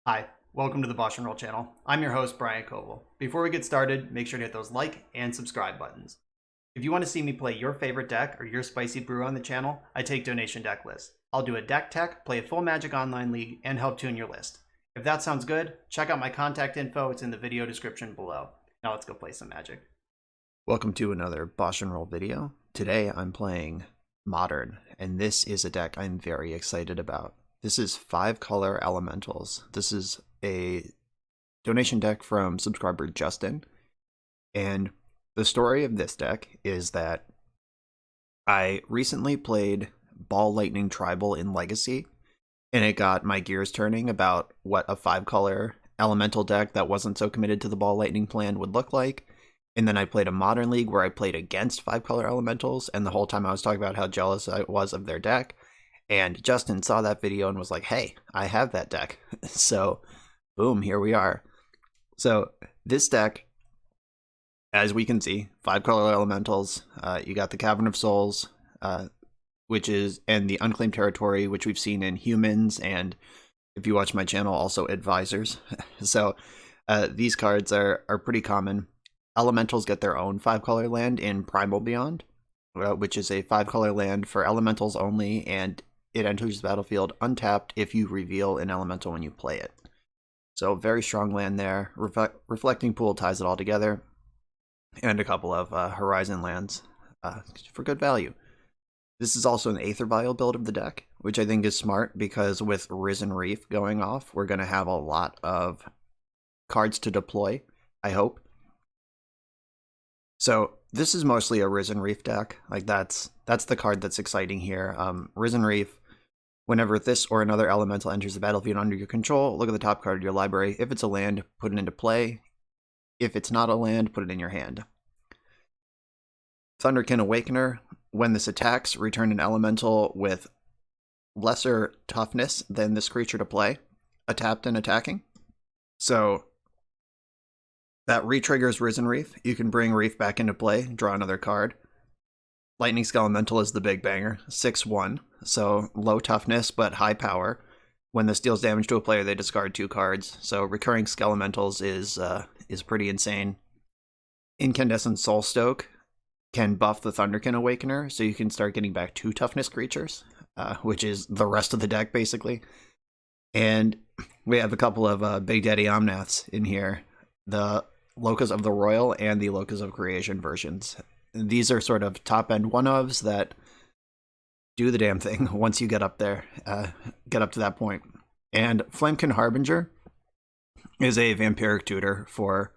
Hi, welcome to the BoshNRoll channel. I'm your host, Brian Koval. Before we get started, make sure to hit those like and subscribe buttons. If you want to see me play your favorite deck or your spicy brew on the channel, I take donation deck lists. I'll do a deck tech, play a full Magic Online League, and help tune your list. If that sounds good, check out my contact info. It's in the video description below. Now let's go play some Magic. Welcome to another BoshNRoll video. Today I'm playing Modern, and this is a deck I'm very excited about. This is 5-color elementals. This is a donation deck from subscriber Justin, and the story of this deck is that I recently played Ball Lightning Tribal in Legacy, and it got my gears turning about what a 5-color elemental deck that wasn't so committed to the Ball Lightning plan would look like. And then I played a Modern League where I played against 5-color elementals, and the whole time I was talking about how jealous I was of their deck. And Justin saw that video and was like, hey, I have that deck. So, boom, here we are. So, this deck, as we can see, 5-color elementals. You got the Cavern of Souls, and the Unclaimed Territory, which we've seen in humans, and if you watch my channel, also advisors. So, these cards are pretty common. Elementals get their own 5-color land in Primal Beyond, which is a 5-color land for elementals only, and it enters the battlefield untapped if you reveal an elemental when you play it. So very strong land there. Reflecting Pool ties it all together, and a couple of Horizon lands for good value. This is also an Aether Vial build of the deck, which I think is smart because with Risen Reef going off, we're going to have a lot of cards to deploy, I hope. So this is mostly a Risen Reef deck. Like that's the card that's exciting here. Risen Reef, whenever this or another elemental enters the battlefield under your control, look at the top card of your library. If it's a land, put it into play. If it's not a land, put it in your hand. Thunderkin Awakener, when this attacks, return an elemental with lesser toughness than this creature to play, tapped and attacking. So that re-triggers Risen Reef. You can bring Reef back into play, draw another card. Lightning Skelemental is the big banger, 6/1, so low toughness but high power. When this deals damage to a player, they discard 2 cards. So recurring Skelementals is pretty insane. Incandescent Soulstoke can buff the Thunderkin Awakener, so you can start getting back 2 toughness creatures, which is the rest of the deck basically. And we have a couple of Big Daddy Omnaths in here. The Locus of the Royal and the Locus of Creation versions. These are sort of top-end one-ofs that do the damn thing once you get up there, get up to that point. And Flamekin Harbinger is a vampiric tutor for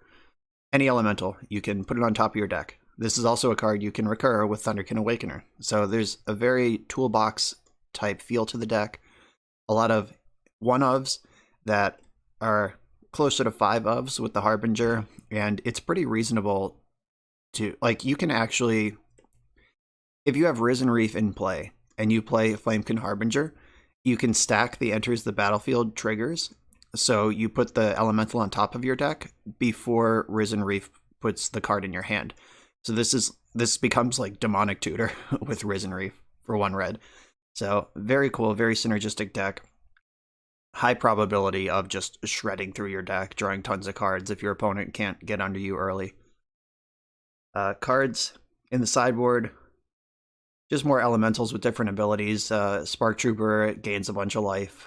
any elemental. You can put it on top of your deck. This is also a card you can recur with Thunderkin Awakener. So there's a very toolbox-type feel to the deck. A lot of one-ofs that are closer to 5-ofs with the Harbinger, and it's pretty reasonable to, like, you can actually, if you have Risen Reef in play and you play Flamekin Harbinger, you can stack the enters the battlefield triggers, so you put the elemental on top of your deck before Risen Reef puts the card in your hand. So this becomes like Demonic Tutor with Risen Reef for 1 red. So very cool, very synergistic deck. High probability of just shredding through your deck, drawing tons of cards if your opponent can't get under you early. Cards in the sideboard, just more elementals with different abilities. Spark Trooper gains a bunch of life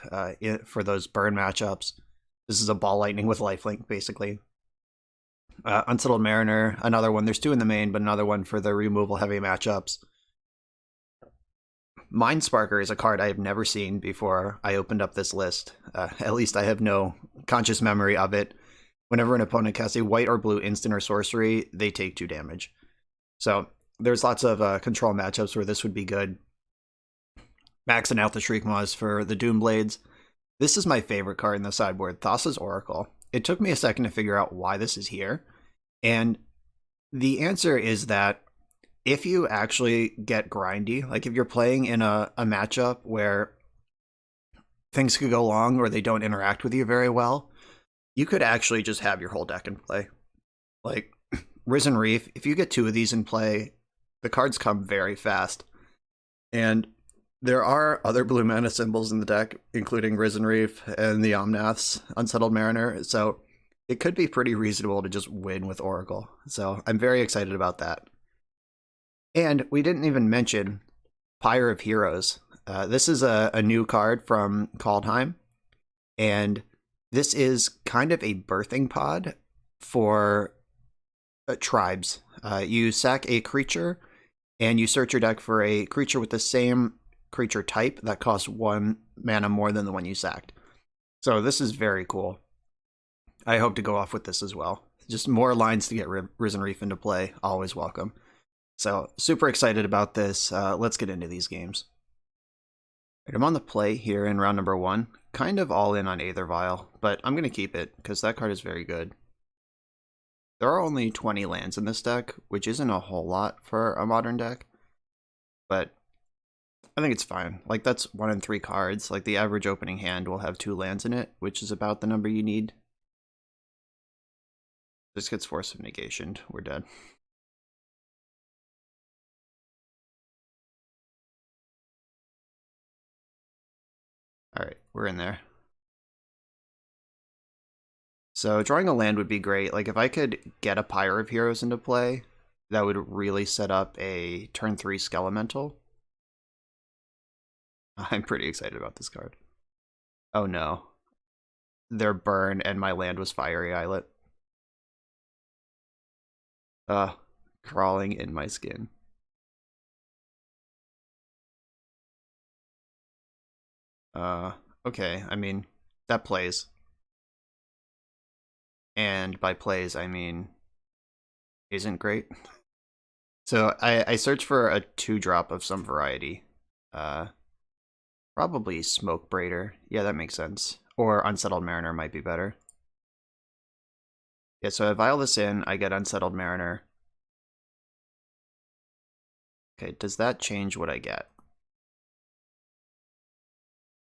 for those burn matchups. This is a Ball Lightning with lifelink, basically. Unsettled Mariner, another one. There's 2 in the main, but another one for the removal heavy matchups. Mind Sparker is a card I have never seen before I opened up this list. At least I have no conscious memory of it. Whenever an opponent casts a white or blue instant or sorcery, they take 2 damage. So there's lots of control matchups where this would be good. Maxing out the Shriekmaws for the Doomblades. This is my favorite card in the sideboard, Thassa's Oracle. It took me a second to figure out why this is here. And the answer is that if you actually get grindy, like if you're playing in a matchup where things could go long or they don't interact with you very well, you could actually just have your whole deck in play. Like Risen Reef, if you get 2 of these in play, the cards come very fast. And There are other blue mana symbols in the deck, including Risen Reef and the Omnath's Unsettled Mariner, so it could be pretty reasonable to just win with Oracle. So I'm very excited about that. And we didn't even mention Pyre of Heroes. This is a new card from Kaldheim, and this is kind of a birthing pod for tribes. You sack a creature, and you search your deck for a creature with the same creature type that costs 1 mana more than the one you sacked. So this is very cool. I hope to go off with this as well. Just more lines to get Risen Reef into play. Always welcome. So super excited about this. Let's get into these games. Right, I'm on the play here in round number 1. Kind of all in on Aether Vial, but I'm going to keep it because that card is very good. There are only 20 lands in this deck, which isn't a whole lot for a modern deck, but I think it's fine. Like, that's 1 in 3 cards. Like, the average opening hand will have 2 lands in it, which is about the number you need. This gets Force of Negation. We're dead. Alright, we're in there. So drawing a land would be great. Like, if I could get a Pyre of Heroes into play, that would really set up a turn 3 Skelemental. I'm pretty excited about this card. Oh no. They're burn and my land was Fiery Islet. Crawling in my skin. Okay, I mean, that plays. And by plays, I mean, isn't great. So I search for a 2-drop of some variety. Probably Smoke Braider. Yeah, that makes sense. Or Unsettled Mariner might be better. Yeah, so I vial this in, I get Unsettled Mariner. Okay, does that change what I get?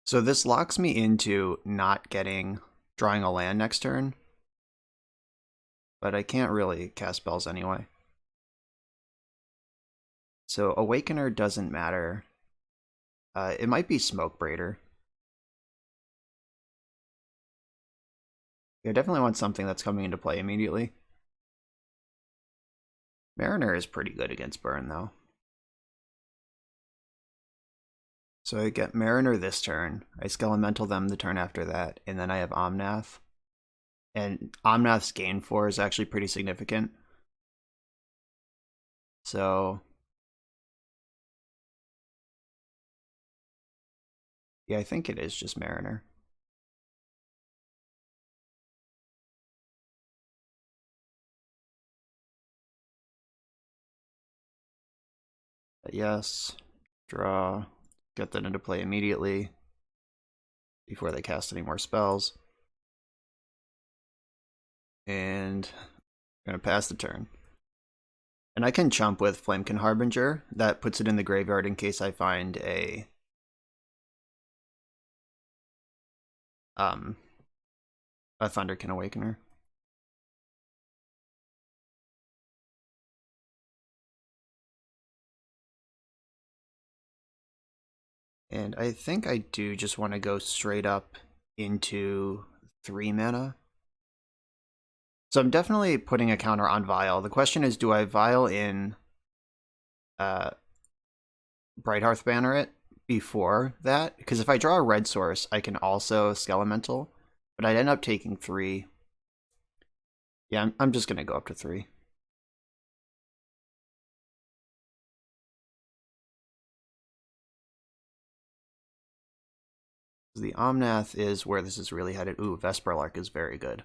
So this locks me into not drawing a land next turn. But I can't really cast spells anyway. So Awakener doesn't matter. It might be Smoke Braider. I definitely want something that's coming into play immediately. Mariner is pretty good against burn, though. So I get Mariner this turn, I Skelemental them the turn after that, and then I have Omnath. And Omnath's gain 4 is actually pretty significant. So yeah, I think it is just Mariner. But yes, draw, get that into play immediately before they cast any more spells. And I'm going to pass the turn. And I can chump with Flamekin Harbinger. That puts it in the graveyard in case I find a Thunderkin Awakener. And I think I do just want to go straight up into 3 mana. So I'm definitely putting a counter on Vial. The question is, do I Vial in Brighthearth Banner it before that? Because if I draw a red source, I can also Skelemental, but I'd end up taking 3. Yeah, I'm just going to go up to 3. The Omnath is where this is really headed. Ooh, Vesperlark is very good.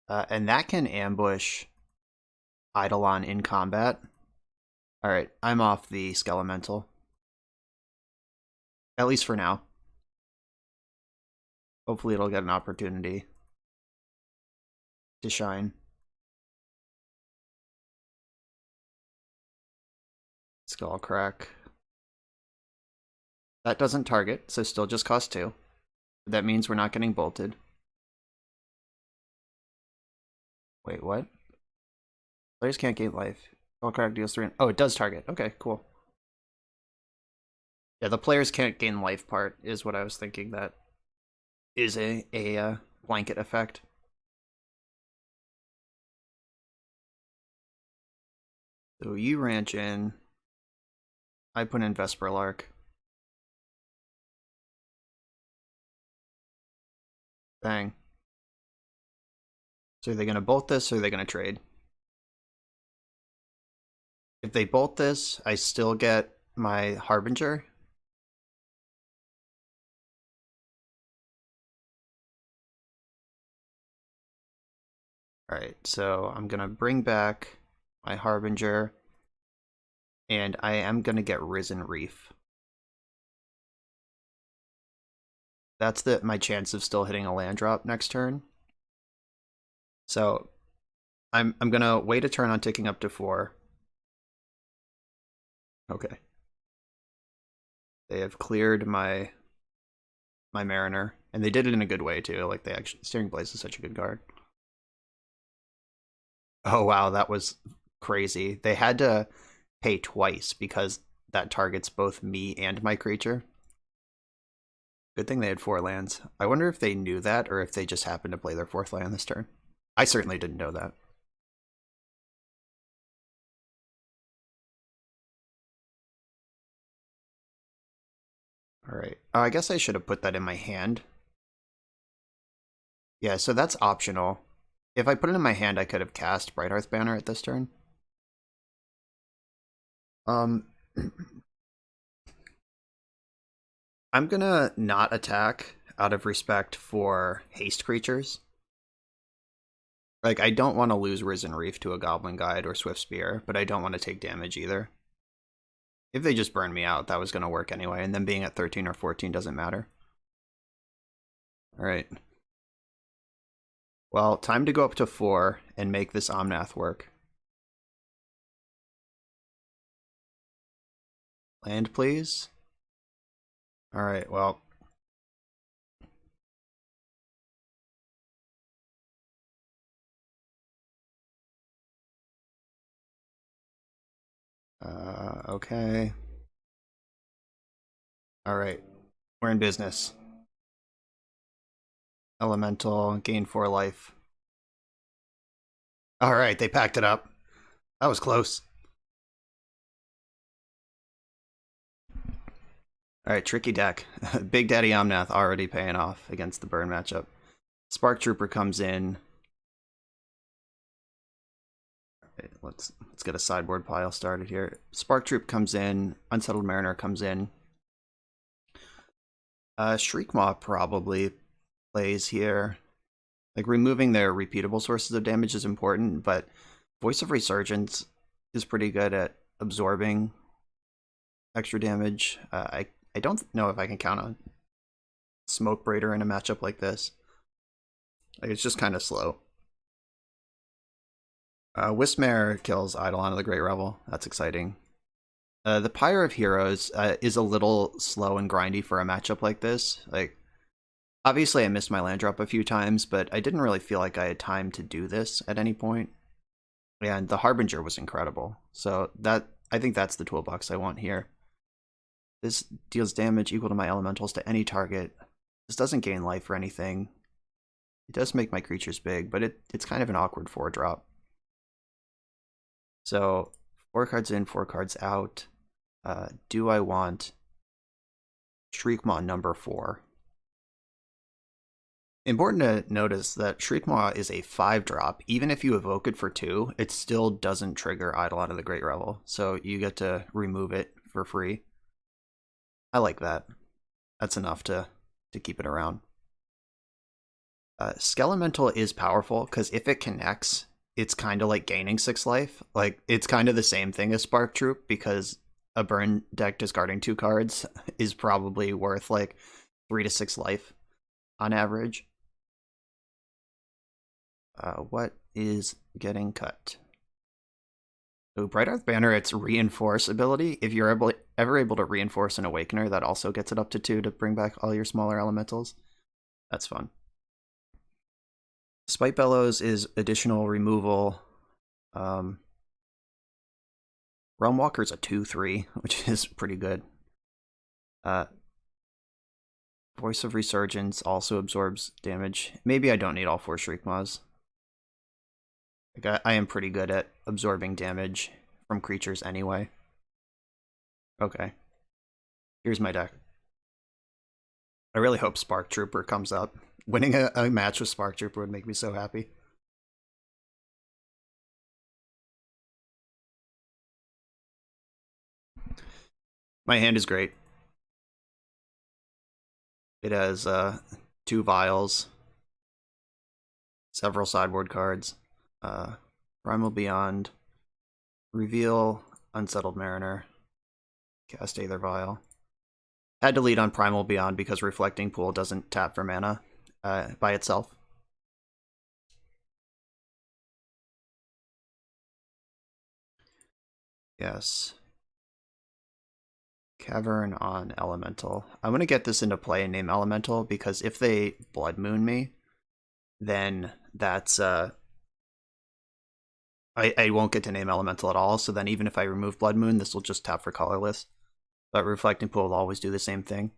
And that can ambush Eidolon in combat. Alright, I'm off the Skelemental. At least for now. Hopefully it'll get an opportunity to shine. Skullcrack. That doesn't target, so still just cost 2. That means we're not getting bolted. Wait, what? Players can't gain life. Skullcrack deals 3. Oh, it does target. Okay, cool. Yeah, the players can't gain life part is what I was thinking. That is a blanket effect. So you ranch in. I put in Vesper Lark. Bang. So are they going to bolt this or are they going to trade? If they bolt this, I still get my Harbinger. Alright, so I'm going to bring back my Harbinger. And I am going to get Risen Reef. That's my chance of still hitting a land drop next turn. So I'm gonna wait a turn on ticking up to 4. Okay. They have cleared my Mariner, and they did it in a good way too. Like they actually Steering Blaze is such a good card. Oh wow, that was crazy. They had to pay twice because that targets both me and my creature. Good thing they had 4 lands. I wonder if they knew that or if they just happened to play their 4th land this turn. I certainly didn't know that. Alright. Oh, I guess I should have put that in my hand. Yeah, so that's optional. If I put it in my hand, I could have cast Brighthearth Banner at this turn. I'm gonna not attack out of respect for haste creatures. Like, I don't want to lose Risen Reef to a Goblin Guide or Swift Spear, but I don't want to take damage either. If they just burn me out, that was going to work anyway, and then being at 13 or 14 doesn't matter. Alright. Well, time to go up to 4 and make this Omnath work. Land, please. Alright, well. Okay. Alright. We're in business. Elemental, gain 4 life. Alright, they packed it up. That was close. Alright, tricky deck. Big Daddy Omnath already paying off against the burn matchup. Spark Trooper comes in. Right, let's get a sideboard pile started here. Spark Troop comes in. Unsettled Mariner comes in. Shriekmaw probably plays here. Like, removing their repeatable sources of damage is important, but Voice of Resurgence is pretty good at absorbing extra damage. I don't know if I can count on Smoke Braider in a matchup like this. Like, it's just kind of slow. Wismare kills Eidolon of the Great Revel. That's exciting. The Pyre of Heroes is a little slow and grindy for a matchup like this. Like, obviously I missed my land drop a few times, but I didn't really feel like I had time to do this at any point. And the Harbinger was incredible. So I think that's the toolbox I want here. This deals damage equal to my elementals to any target. This doesn't gain life or anything. It does make my creatures big, but it's kind of an awkward 4-drop. So 4 cards in, 4 cards out. Do I want Shriekmaw number 4? Important to notice that Shriekmaw is a 5-drop. Even if you evoke it for 2, it still doesn't trigger Eidolon of the Great Revel. So you get to remove it for free. I like that. That's enough to keep it around. Skelemental is powerful because if it connects, it's kind of like gaining 6 life. Like, it's kind of the same thing as Spark Troop because a burn deck discarding 2 cards is probably worth like 3 to 6 life on average. What is getting cut? So Brighthearth Banner, its reinforce ability. If you're ever able to reinforce an Awakener, that also gets it up to 2 to bring back all your smaller elementals. That's fun. Spite Bellows is additional removal. Realm Walker's a 2/3, which is pretty good. Uh, Voice of Resurgence also absorbs damage. Maybe I don't need all 4 Shriekmaws. Like I am pretty good at absorbing damage from creatures anyway. Okay. Here's my deck. I really hope Spark Trooper comes up. Winning a match with Spark Trooper would make me so happy. My hand is great. It has 2 vials, several sideboard cards, Primal Beyond, Reveal, Unsettled Mariner, cast Aether Vial. Had to lead on Primal Beyond because Reflecting Pool doesn't tap for mana by itself. Yes. Cavern on Elemental. I'm going to get this into play and name Elemental because if they Blood Moon me, then that's I won't get to name Elemental at all, so then even if I remove Blood Moon, this will just tap for colorless. But Reflecting Pool will always do the same thing.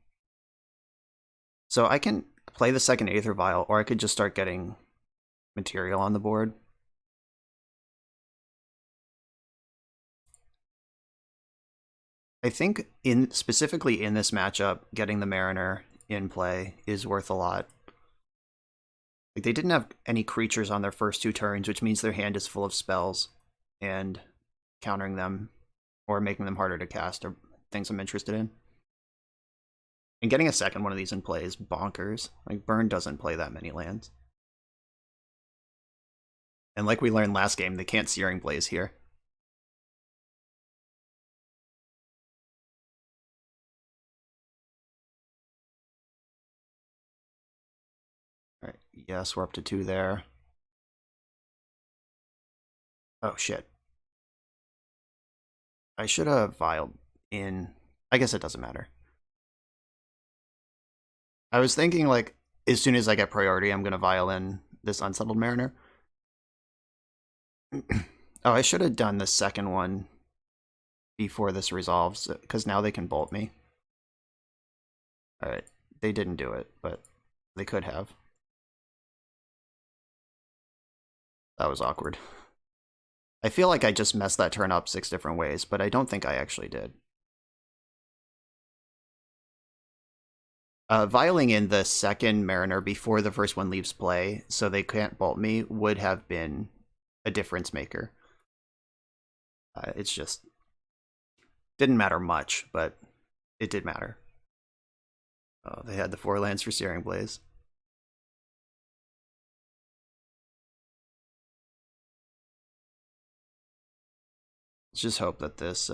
So I can play the second Aether Vial, or I could just start getting material on the board. I think specifically in this matchup, getting the Mariner in play is worth a lot. Like they didn't have any creatures on their first 2 turns, which means their hand is full of spells, and countering them or making them harder to cast are things I'm interested in. And getting a second one of these in play is bonkers. Like Burn doesn't play that many lands. And like we learned last game, they can't Searing Blaze here. Alright, yes, we're up to 2 there. Oh shit. I should have vialed in. I guess it doesn't matter. I was thinking, like, as soon as I get priority, I'm going to vial in this Unsettled Mariner. Oh, I should have done the second one before this resolves, because now they can bolt me. Alright, they didn't do it, but they could have. That was awkward. I feel like I just messed that turn up 6 different ways, but I don't think I actually did. Vialing in the second Mariner before the first one leaves play, so they can't bolt me, would have been a difference maker. It's just didn't matter much, but it did matter. Oh, they had the 4 lands for Searing Blaze. Let's just hope that this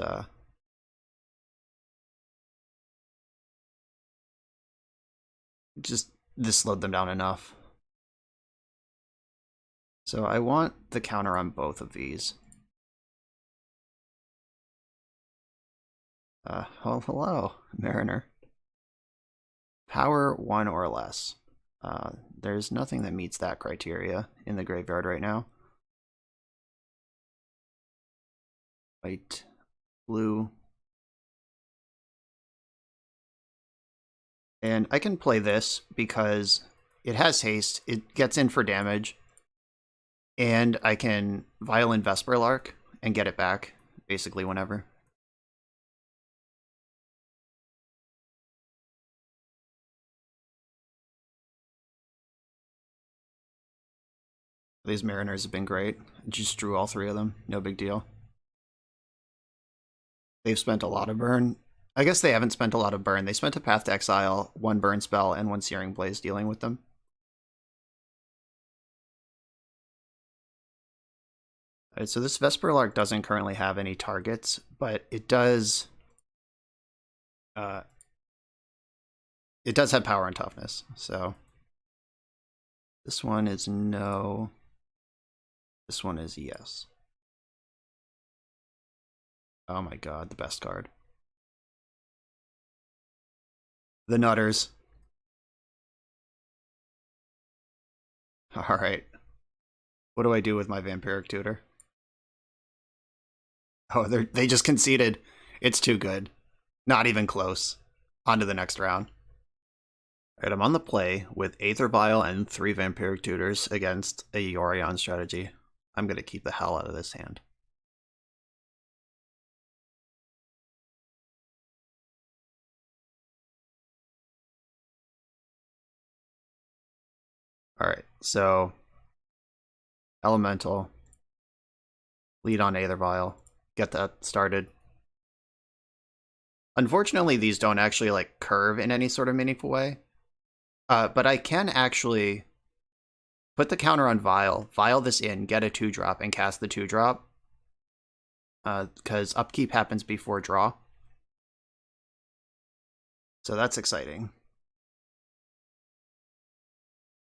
this slowed them down enough. So I want the counter on both of these. Oh, hello, Mariner. Power 1 or less. There's nothing that meets that criteria in the graveyard right now. White, blue. And I can play this because it has haste, it gets in for damage, and I can Violent Vesperlark and get it back basically whenever. These Mariners have been great. Just drew all 3 of them, no big deal. They've spent a lot of burn. I guess they haven't spent a lot of burn. They spent a Path to Exile, 1 burn spell, and 1 Searing Blaze dealing with them. Alright, so this Vesperlark doesn't currently have any targets, but it does have power and toughness, so this one is no. This one is yes. Oh my god, the best card. The Nutters. Alright. What do I do with my Vampiric Tutor? Oh, they just conceded. It's too good. Not even close. On to the next round. Alright, I'm on the play with Aether Vial and 3 Vampiric Tutors against a Yorion strategy. I'm going to keep the hell out of this hand. Alright, so Elemental, lead on Aether Vial, get that started. Unfortunately, these don't actually like curve in any sort of meaningful way. But I can actually put the counter on Vial this in, get a 2-drop, and cast the 2-drop. Because upkeep happens before draw. So that's exciting.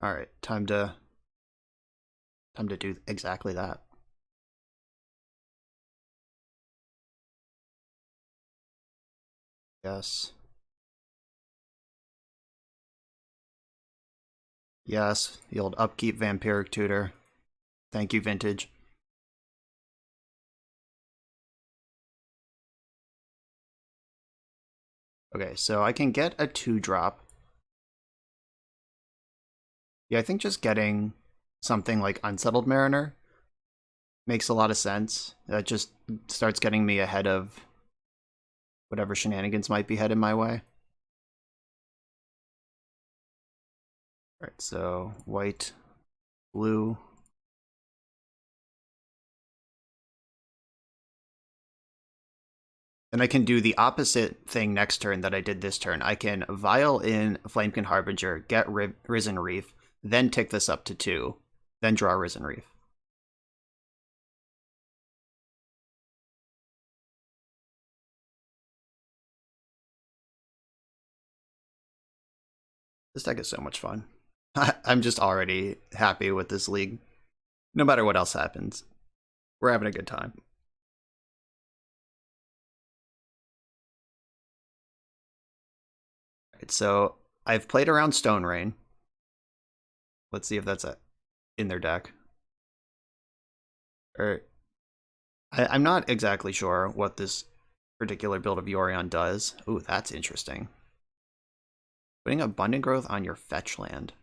Alright, time to do exactly that. Yes. Yes, the old upkeep Vampiric Tutor. Thank you, Vintage. Okay, so I can get a 2-drop. Yeah, I think just getting something like Unsettled Mariner makes a lot of sense. That just starts getting me ahead of whatever shenanigans might be headed my way. Alright, so white, blue. And I can do the opposite thing next turn that I did this turn. I can Vial in Flamekin Harbinger, get Risen Reef, then tick this up to 2, then draw Risen Reef. This deck is so much fun. I'm just already happy with this league. No matter what else happens, we're having a good time. Right, so I've played around Stone Rain. Let's see if that's in their deck. I'm not exactly sure what this particular build of Yorion does. Ooh, that's interesting. Putting Abundant Growth on your fetch land.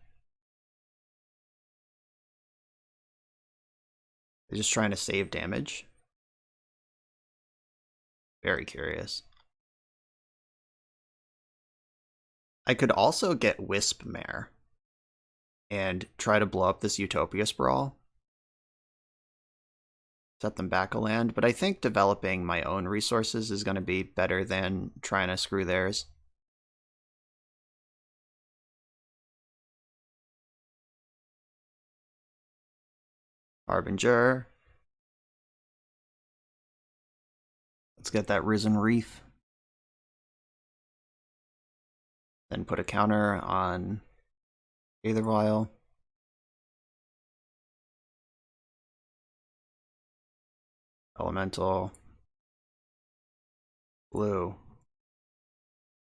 They're just trying to save damage. Very curious. I could also get Wisp Mare and try to blow up this Utopia Sprawl. Set them back a land, but I think developing my own resources is going to be better than trying to screw theirs. Harbinger. Let's get that Risen Reef. Then put a counter on Aether Vial. Elemental. Blue.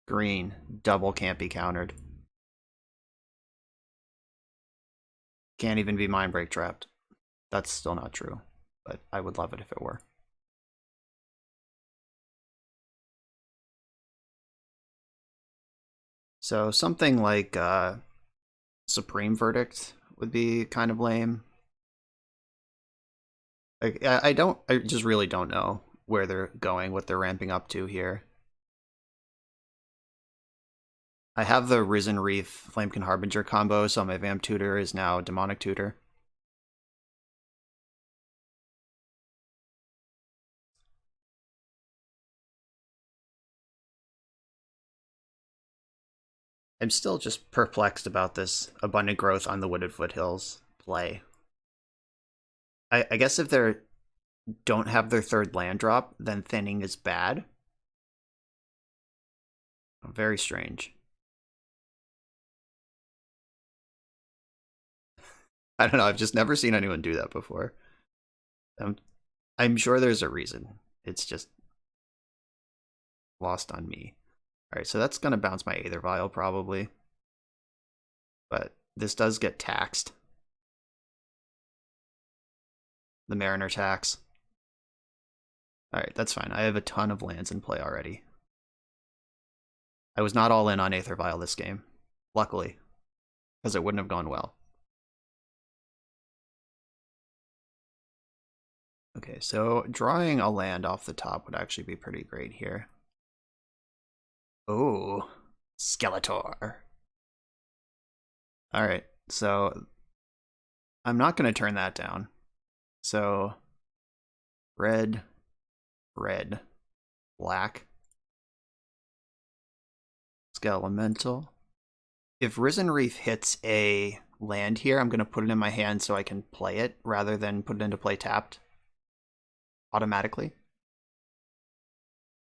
Green. Double can't be countered. Can't even be Mind Break trapped. That's still not true, but I would love it if it were. So something like Supreme Verdict would be kind of lame. Like, I just really don't know where they're going, what they're ramping up to here. I have the Risen Reef Flamekin Harbinger combo, so my Vamp Tutor is now Demonic Tutor. I'm still just perplexed about this Abundant Growth on the Wooded Foothills play. I guess if they don't have their 3rd land drop, then thinning is bad. Very strange. I don't know, I've just never seen anyone do that before. I'm sure there's a reason. It's just lost on me. Alright, so that's going to bounce my Aether Vial probably. But this does get taxed. The Mariner tax. Alright, that's fine. I have a ton of lands in play already. I was not all in on Aether Vial this game, luckily, because it wouldn't have gone well. Okay, so drawing a land off the top would actually be pretty great here. Oh, Skeletor. All right, so I'm not going to turn that down. So red, red, black, Skelemental. If Risen Reef hits a land here, I'm going to put it in my hand so I can play it rather than put it into play tapped automatically.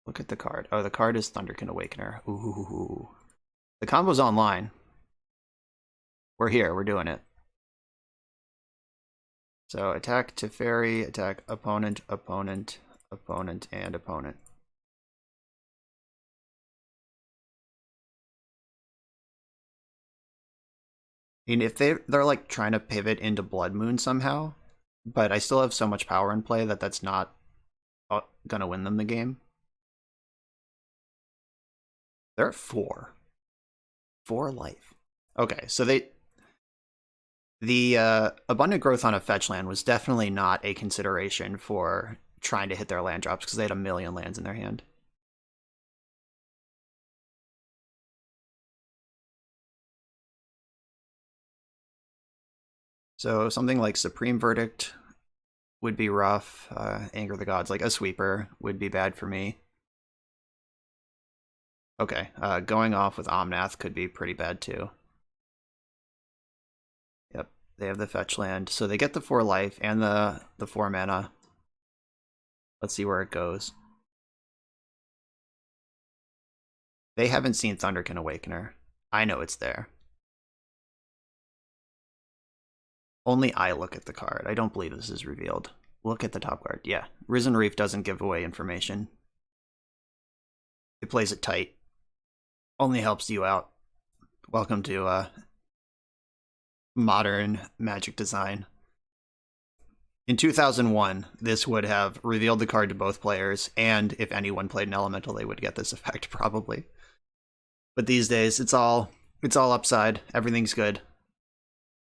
Look at the card. Oh, the card is Thunderkin Awakener. Ooh. The combo's online. We're here. We're doing it. So attack Teferi, attack opponent, opponent, opponent, and opponent. I mean, if they're like trying to pivot into Blood Moon somehow, but I still have so much power in play that that's not gonna win them the game. They're at 4. 4 life. Okay, so the abundant growth on a fetch land was definitely not a consideration for trying to hit their land drops because they had a million lands in their hand. So something like Supreme Verdict would be rough. Anger the Gods, like a sweeper, would be bad for me. Okay, going off with Omnath could be pretty bad too. Yep, they have the fetch land, so they get the 4 life and the 4 mana. Let's see where it goes. They haven't seen Thunderkin Awakener. I know it's there. Only I look at the card. I don't believe this is revealed. Look at the top card. Yeah, Risen Reef doesn't give away information. It plays it tight. Only helps you out. Welcome to modern Magic design. In 2001, this would have revealed the card to both players, and if anyone played an elemental, they would get this effect probably. But these days, it's all upside. Everything's good.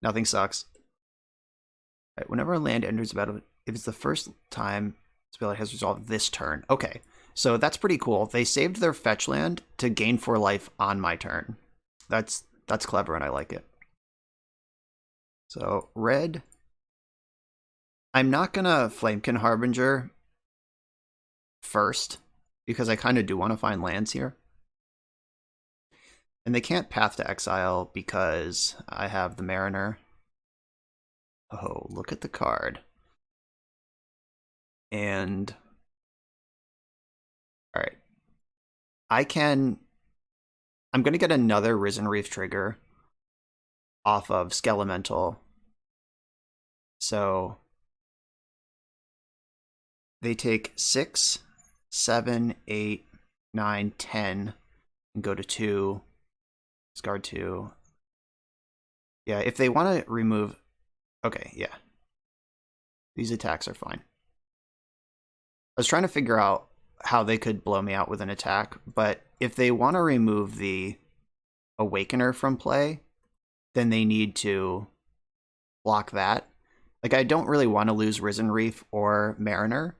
Nothing sucks. Right, whenever a land enters battle, if it's the first time spell has resolved this turn. Okay, so that's pretty cool. They saved their fetch land to gain 4 life on my turn. That's clever and I like it. So red. I'm not gonna Flamekin Harbinger first because I kind of do want to find lands here. And they can't Path to Exile because I have the Mariner. Oh, look at the card. And all right. I'm going to get another Risen Reef trigger off of Skelemental. So they take 6, 7, 8, 9, 10, and go to 2. Discard 2. Yeah, if they want to remove... Okay, yeah. These attacks are fine. I was trying to figure out how they could blow me out with an attack, but if they want to remove the Awakener from play, then they need to block that. Like, I don't really want to lose Risen Reef or Mariner,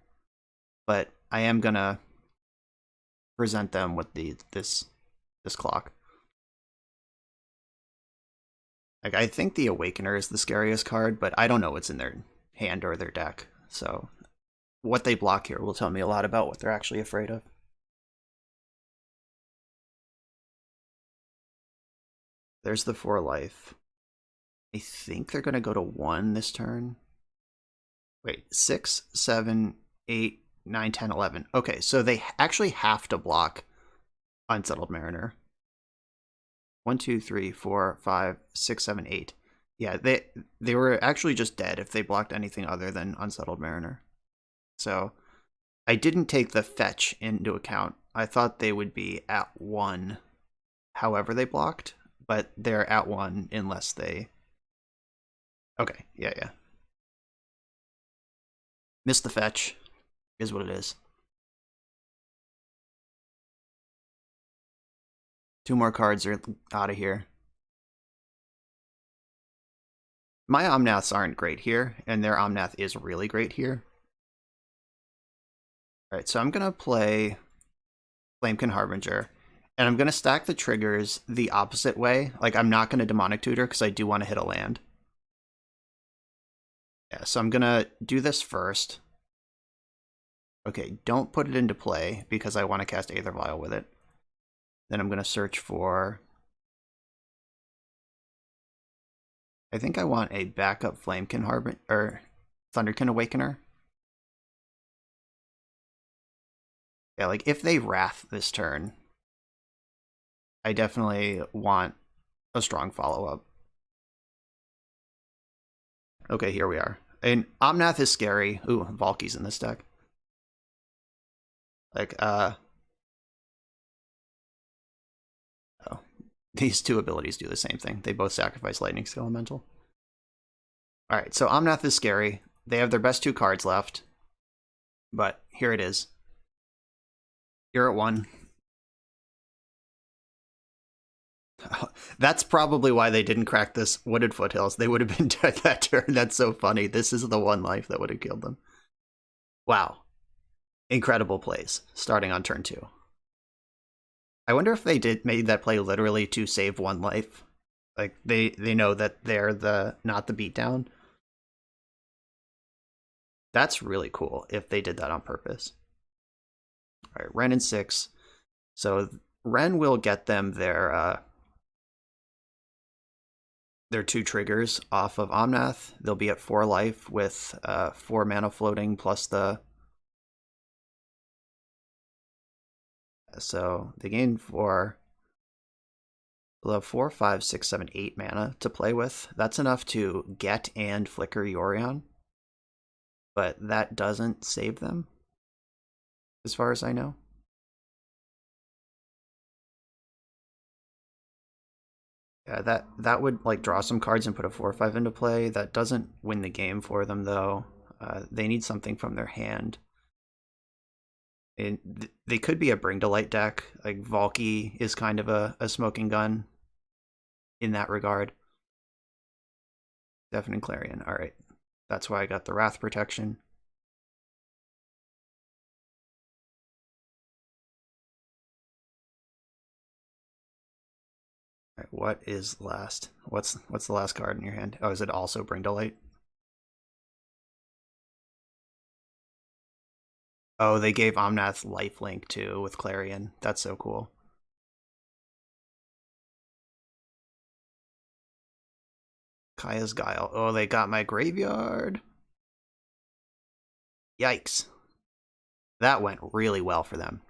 but I am gonna present them with this clock. Like, I think the Awakener is the scariest card, but I don't know what's in their hand or their deck, so what they block here will tell me a lot about what they're actually afraid of. There's the 4 life. I think they're going to go to 1 this turn. Wait, 6, 7, 8, 9, 10, 11. Okay, so they actually have to block Unsettled Mariner. 1, 2, 3, 4, 5, 6, 7, 8. Yeah, they were actually just dead if they blocked anything other than Unsettled Mariner. So I didn't take the fetch into account. I thought they would be at 1 however they blocked, but they're at 1 unless they... Okay, yeah. Missed the fetch, is what it is. 2 more cards are out of here. My Omnaths aren't great here, and their Omnath is really great here. Alright, so I'm going to play Flamekin Harbinger, and I'm going to stack the triggers the opposite way. Like, I'm not going to Demonic Tutor because I do want to hit a land. Yeah, so I'm going to do this first. Okay, don't put it into play because I want to cast Aether Vial with it. Then I'm going to search for... I think I want a backup Flamekin Harbinger, or Thunderkin Awakener. Yeah, like, if they Wrath this turn, I definitely want a strong follow-up. Okay, here we are. And Omnath is scary. Ooh, Valky's in this deck. Like, oh. These 2 abilities do the same thing. They both sacrifice Lightning Skill Elemental. Alright, so Omnath is scary. They have their best 2 cards left. But here it is. You're at 1. That's probably why they didn't crack this Wooded Foothills. They would have been dead that turn. That's so funny. This is the 1 life that would have killed them. Wow. Incredible plays, starting on turn 2. I wonder if they made that play literally to save 1 life. Like, they know that they're not the beatdown. That's really cool if they did that on purpose. Alright, Ren in 6. So Ren will get them their 2 triggers off of Omnath. They'll be at 4 life with 4 mana floating plus the... So they gain 4. They'll have 4, 5, 6, 7, 8 mana to play with. That's enough to get and flicker Yorion. But that doesn't save them, as far as I know. Yeah, that would like draw some cards and put a 4/5 into play. That doesn't win the game for them though. They need something from their hand. And they could be a Bring to Light deck. Like Valky is kind of a smoking gun in that regard. Deafening Clarion. All right, that's why I got the Wrath protection. All right, what is last? What's the last card in your hand? Oh, is it also Bring to Light? Oh, they gave Omnath lifelink too with Clarion. That's so cool. Kaya's Guile. Oh, they got my graveyard. Yikes. That went really well for them.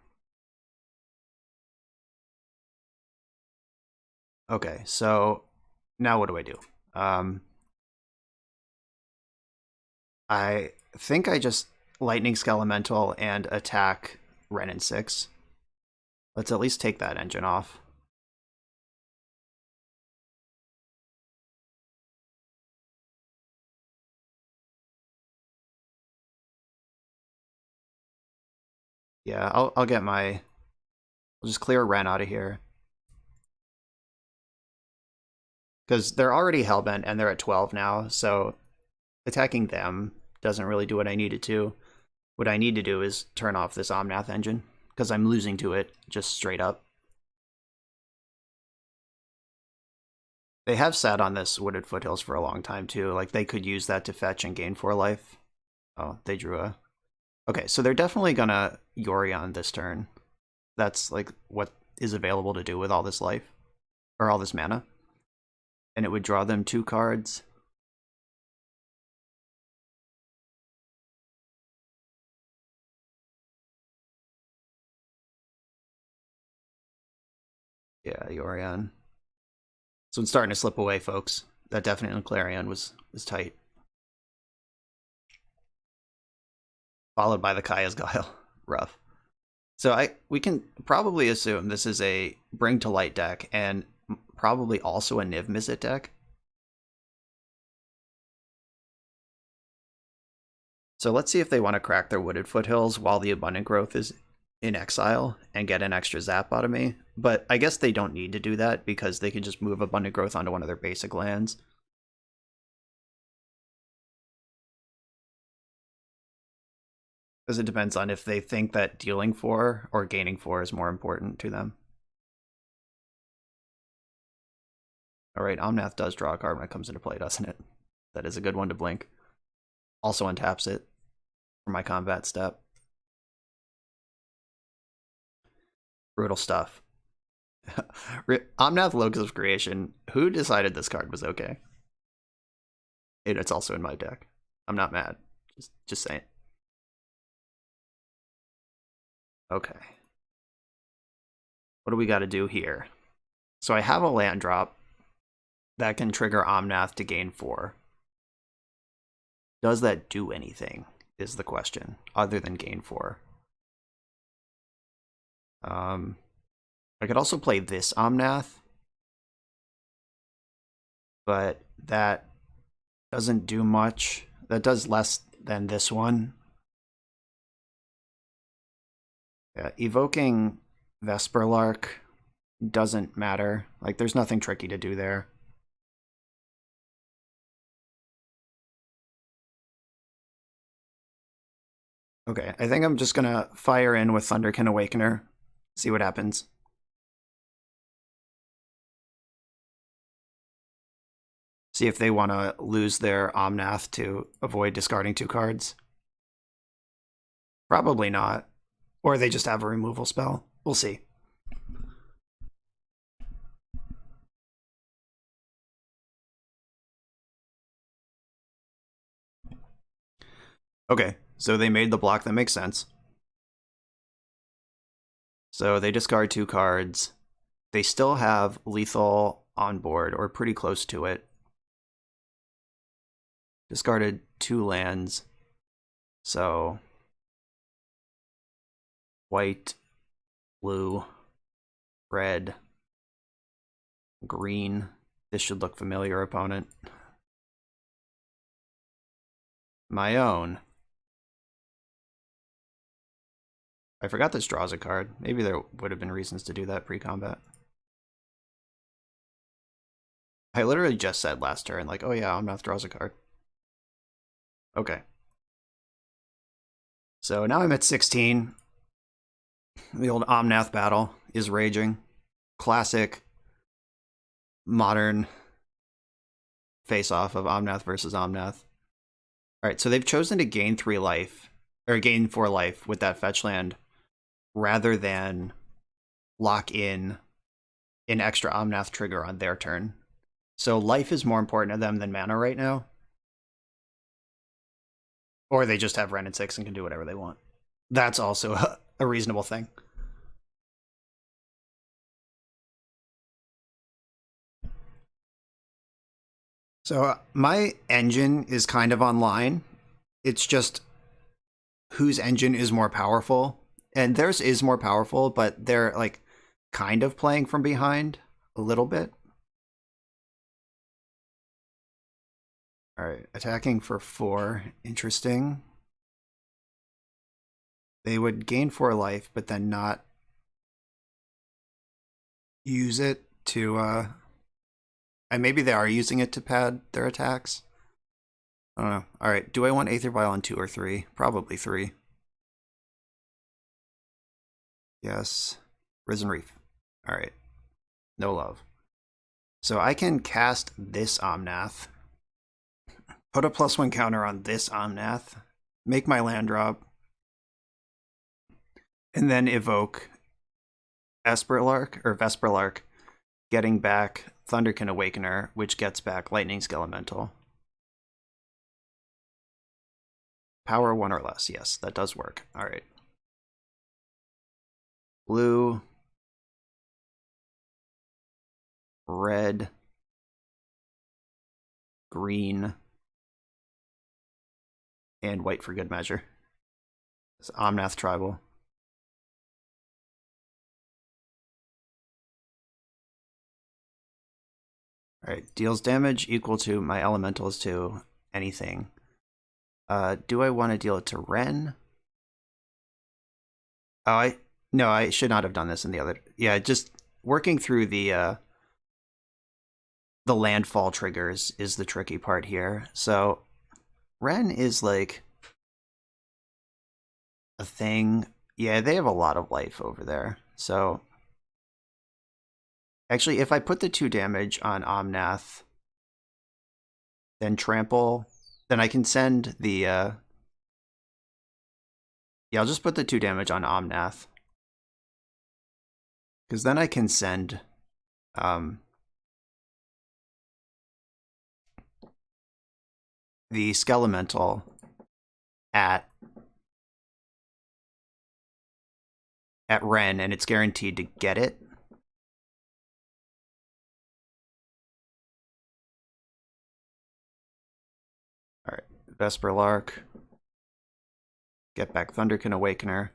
Okay, so now what do I do? I think I just Lightning Skelemental and attack Ren in 6. Let's at least take that engine off. Yeah, I'll get my... I'll just clear Ren out of here. Because they're already Hellbent and they're at 12 now, so attacking them doesn't really do what I need it to. What I need to do is turn off this Omnath engine, because I'm losing to it just straight up. They have sat on this Wooded Foothills for a long time too. Like they could use that to fetch and gain 4 life. Oh, they drew a... Okay, so they're definitely gonna Yorion this turn. That's like what is available to do with all this life, or all this mana. And it would draw them 2 cards. Yeah, Yorion. So it's starting to slip away, folks. That definitely Clarion was tight. Followed by the Kaya's Guile. Rough. So we can probably assume this is a Bring to Light deck, and probably also a Niv Mizzet deck. So let's see if they want to crack their Wooded Foothills while the Abundant Growth is in exile and get an extra zap out of me, But I guess they don't need to do that because they can just move Abundant Growth onto one of their basic lands. Because it depends on if they think that dealing 4 or gaining 4 is more important to them. Alright, Omnath does draw a card when it comes into play, doesn't it? That is a good one to blink. Also untaps it for my combat step. Brutal stuff. Omnath Locus of Creation. Who decided this card was okay? It's also in my deck. I'm not mad. Just saying. Okay. What do we got to do here? So I have a land drop that can trigger Omnath to gain 4. Does that do anything, is the question, other than gain 4? I could also play this Omnath, but that doesn't do much. That does less than this one. Yeah, evoking Vesperlark doesn't matter. Like, there's nothing tricky to do there. Okay, I think I'm just gonna fire in with Thunderkin Awakener, see what happens. See if they want to lose their Omnath to avoid discarding 2 cards. Probably not. Or they just have a removal spell. We'll see. Okay, so they made the block that makes sense. So they discard 2 cards. They still have lethal on board, or pretty close to it. Discarded 2 lands. So white, blue, red, green. This should look familiar, opponent. My own. I forgot this draws a card. Maybe there would have been reasons to do that pre-combat. I literally just said last turn, like, oh yeah, Omnath draws a card. Okay. So now I'm at 16. The old Omnath battle is raging. Classic, modern face-off of Omnath versus Omnath. Alright, so they've chosen to gain 3 life, or gain 4 life with that fetch land, rather than lock in an extra Omnath trigger on their turn. So life is more important to them than mana right now. Or they just have Ren and 6 and can do whatever they want. That's also a reasonable thing. So my engine is kind of online. It's just whose engine is more powerful. And theirs is more powerful, but they're like kind of playing from behind a little bit. All right, attacking for 4. Interesting. They would gain 4 life, but then not use it to, and maybe they are using it to pad their attacks. I don't know. All right, do I want Aether Vial on 2 or 3? Probably 3. Yes. Risen Reef. All right. No love. So I can cast this Omnath, put a +1 counter on this Omnath, make my land drop, and then evoke Vesperlark, getting back Thunderkin Awakener, which gets back Lightning Skelemental. Power 1 or less. Yes, that does work. All right. Blue, red, green, and white for good measure. It's Omnath Tribal. Alright, deals damage equal to my elementals to anything. Do I want to deal it to Ren? Oh, no, I should not have done this in the other. Yeah, just working through the landfall triggers is the tricky part here. So Ren is like a thing. Yeah, they have a lot of life over there. So actually, if I put the 2 damage on Omnath, then trample, then I can send the yeah, I'll just put the 2 damage on Omnath. Because then I can send the Skelemental at Ren, and it's guaranteed to get it. Alright, Vesper Lark. Get back Thunderkin Awakener.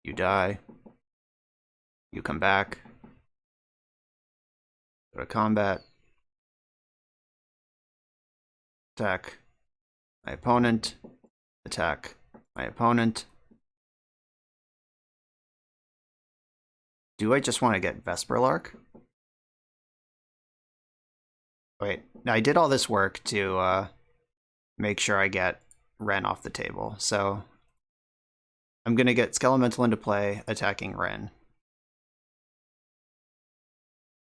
You die. You come back. Go to combat. Attack my opponent. Attack my opponent. Do I just want to get Vesper Lark? Wait, I did all this work to make sure I get Ren off the table. So I'm going to get Skelemental into play, attacking Ren.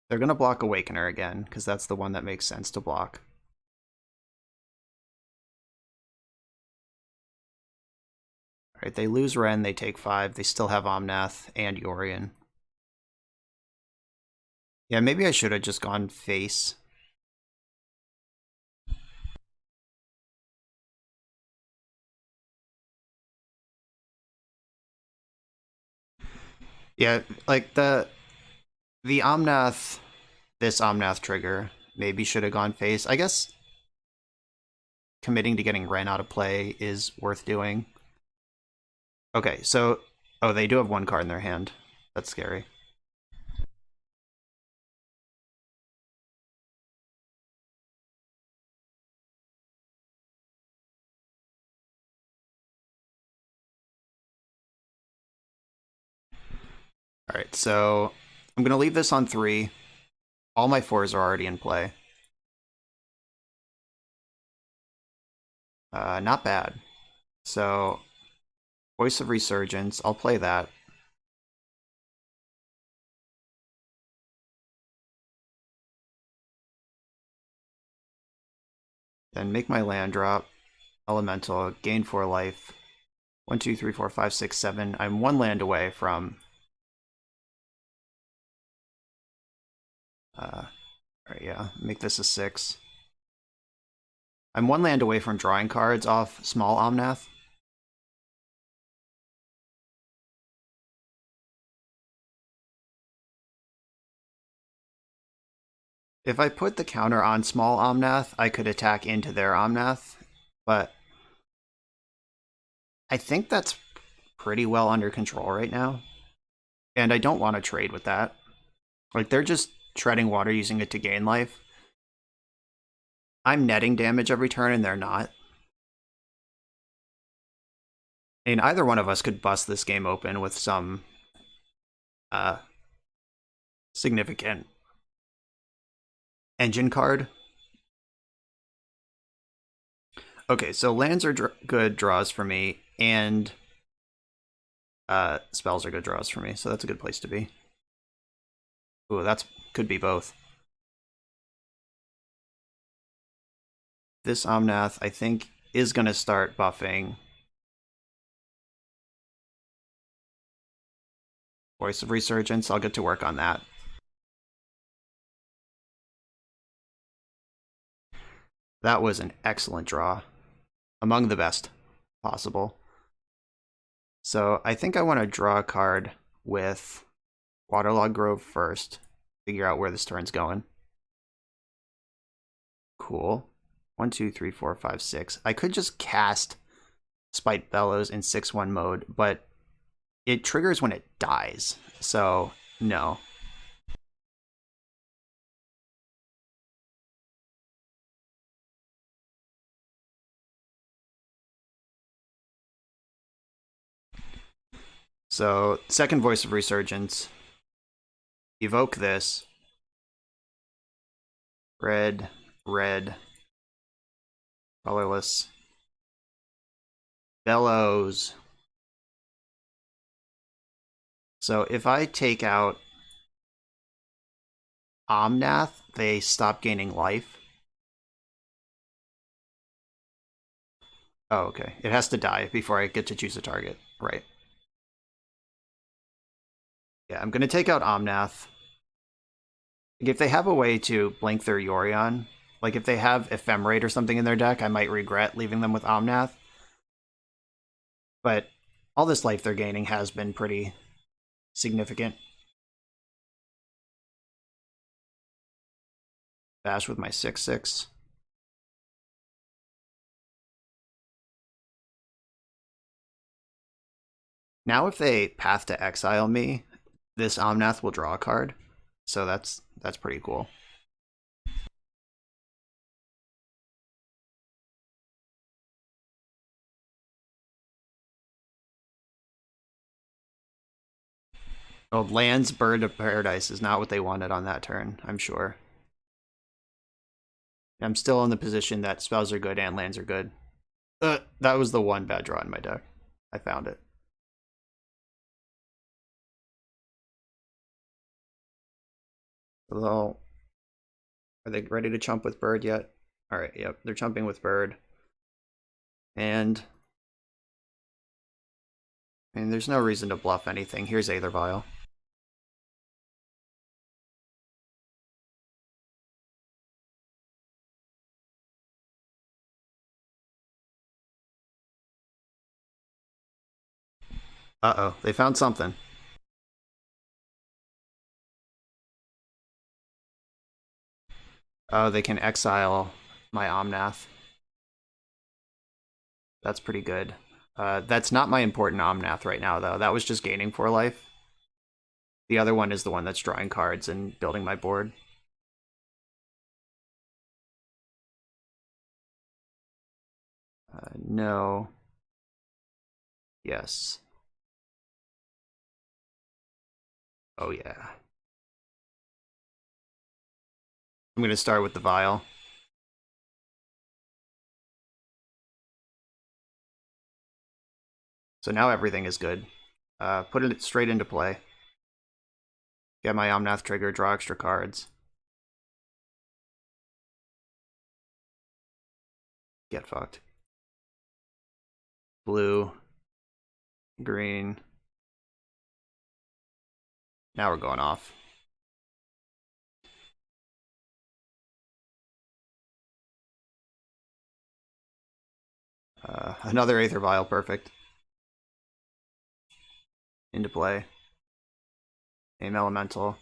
They're going to block Awakener again, because that's the one that makes sense to block. Alright, they lose Ren, they take 5. They still have Omnath and Yorion. Yeah, maybe I should have just gone face. Yeah, like the Omnath, this Omnath trigger maybe should have gone face. I guess committing to getting Ren out of play is worth doing. Okay, so oh, they do have 1 card in their hand. That's scary. Alright, so I'm going to leave this on 3. All my 4s are already in play. Not bad. So, Voice of Resurgence, I'll play that. Then make my land drop. Elemental, gain 4 life. 1, 2, 3, 4, 5, 6, 7. I'm 1 land away from alright, yeah, make this a 6. I'm 1 land away from drawing cards off small Omnath. If I put the counter on small Omnath, I could attack into their Omnath, but I think that's pretty well under control right now. And I don't want to trade with that. Like, they're just treading water, using it to gain life. I'm netting damage every turn, and they're not. I mean, either one of us could bust this game open with some significant engine card. Okay, so lands are good draws for me, and spells are good draws for me, so that's a good place to be. Ooh, that's could be both. This Omnath, I think, is going to start buffing Voice of Resurgence. I'll get to work on that. That was an excellent draw. Among the best possible. So I think I want to draw a card with Waterlog Grove first. Figure out where this turn's going. Cool. 1, 2, 3, 4, 5, 6. I could just cast Spite Bellows in 6/1 mode, but it triggers when it dies. So, no. So, second Voice of Resurgence. Evoke this. Red, red. Colorless. Bellows. So if I take out Omnath, they stop gaining life. Oh, okay. It has to die before I get to choose a target. Right. Yeah, I'm going to take out Omnath. If they have a way to blink their Yorion, like if they have Ephemerate or something in their deck, I might regret leaving them with Omnath. But all this life they're gaining has been pretty significant. Bash with my 6/6. Now if they Path to Exile me, this Omnath will draw a card. So that's pretty cool. Oh, lands Bird of Paradise is not what they wanted on that turn, I'm sure. I'm still in the position that spells are good and lands are good. That was the one bad draw in my deck. I found it. Well, are they ready to chump with Bird yet? Alright, yep, they're chumping with Bird. And there's no reason to bluff anything. Here's Aether Vial. Uh-oh, they found something. Oh, they can exile my Omnath. That's pretty good. That's not my important Omnath right now, though. That was just gaining 4 life. The other one is the one that's drawing cards and building my board. No. Yes. Oh, yeah. I'm going to start with the Vial. So now everything is good. Put it straight into play. Get my Omnath trigger, draw extra cards. Get fucked. Blue. Green. Now we're going off. Another Aether Vial, perfect. Into play. Aim Elemental.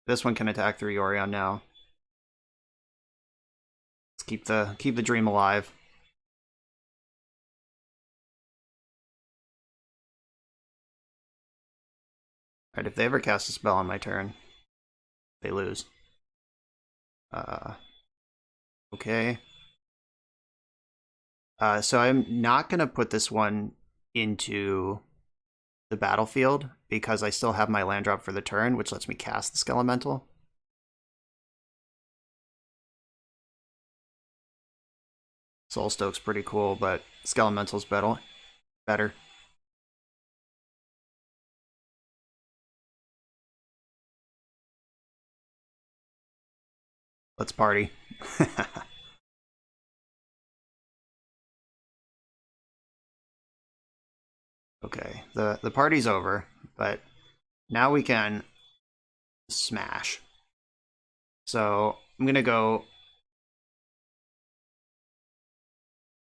This one can attack through Yorion now. Let's keep the dream alive. Alright, if they ever cast a spell on my turn, they lose. Okay. So I'm not going to put this one into the battlefield because I still have my land drop for the turn, which lets me cast the Skelemental. Soulstoke's pretty cool, but Skelemental's better. Let's party. Okay, the party's over, but now we can smash. So I'm gonna go.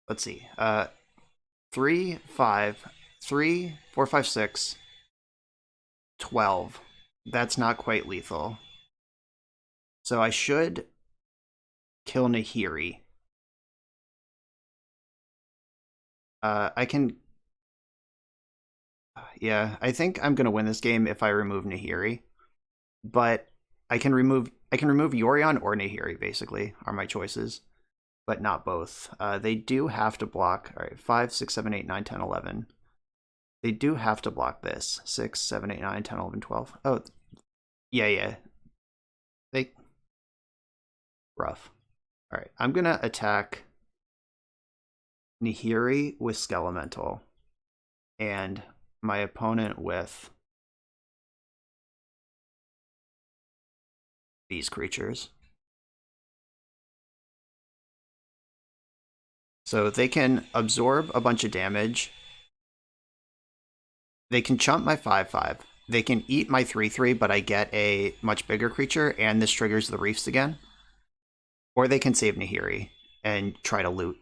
Let's see. 3, 5, 3, 4, 5, 6, 12. That's not quite lethal. So I should kill Nahiri. I can. Yeah, I think I'm gonna win this game if I remove Nahiri, but I can remove Yorion or Nahiri. Basically, are my choices, but not both. They do have to block. All right, 5, 6, 7, 8, 9, 10, 11. They do have to block this. 6, 7, 8, 9, 10, 11, 12. Oh, yeah. They... Rough. Alright, I'm gonna attack Nihiri with Skelemental, and my opponent with these creatures. So they can absorb a bunch of damage. They can chump my 5/5. They can eat my 3/3, but I get a much bigger creature, and this triggers the Reefs again. Or they can save Nahiri and try to loot.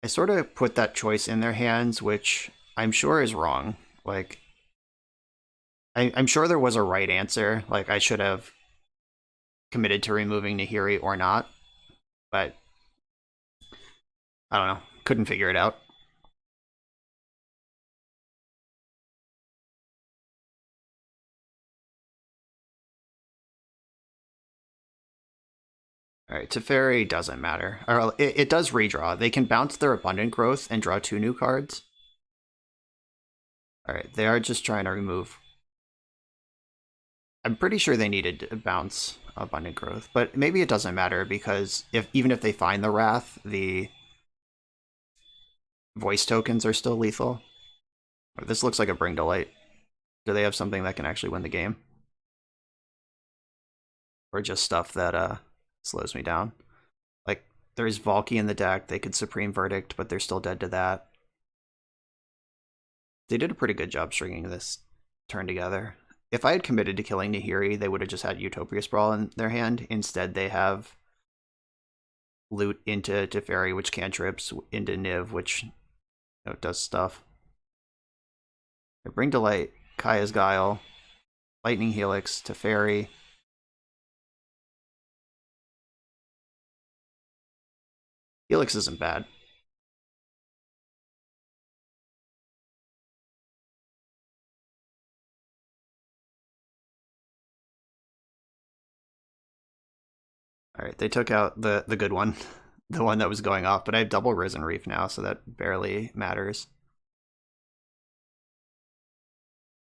I sort of put that choice in their hands, which I'm sure is wrong. Like, I'm sure there was a right answer. Like, I should have committed to removing Nahiri or not. But I don't know. Couldn't figure it out. Alright, Teferi doesn't matter. Or it does redraw. They can bounce their Abundant Growth and draw 2 new cards. Alright, they are just trying to remove... I'm pretty sure they needed to bounce Abundant Growth, but maybe it doesn't matter because even if they find the Wrath, the voice tokens are still lethal. This looks like a Bring to Light. Do they have something that can actually win the game? Or just stuff that slows me down? Like, there's Valky in the deck, they could Supreme Verdict, but they're still dead to that. They did a pretty good job stringing this turn together. If I had committed to killing Nahiri, they would have just had Utopia Sprawl in their hand. Instead, they have loot into Teferi, which cantrips, into Niv, which does stuff. They Bring to Light, Kaya's Guile, Lightning Helix, Teferi. Helix isn't bad. Alright, they took out the good one. The one that was going off, but I have double Risen Reef now, so that barely matters.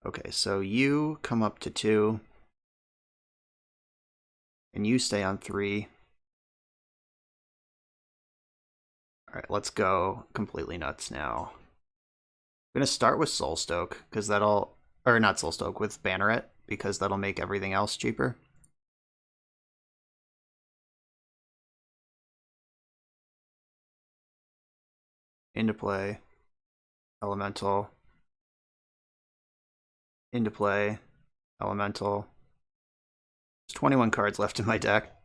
Okay, so you come up to 2. And you stay on 3. Alright, let's go completely nuts now. I'm gonna start with Soulstoke, because that'll... Or not Soulstoke, with Banneret, because that'll make everything else cheaper. Into play. Elemental. Into play. Elemental. There's 21 cards left in my deck.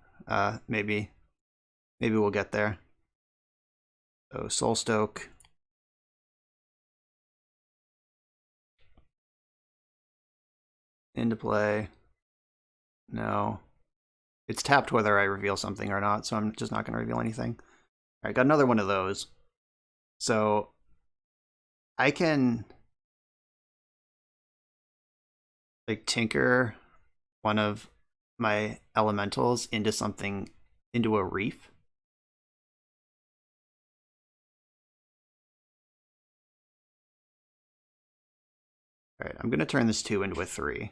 Maybe we'll get there. So Soulstoke. Into play. No. It's tapped whether I reveal something or not, so I'm just not going to reveal anything. Alright, got another one of those. So I can like tinker one of my elementals into something, into a reef. Alright, I'm going to turn this 2 into a 3.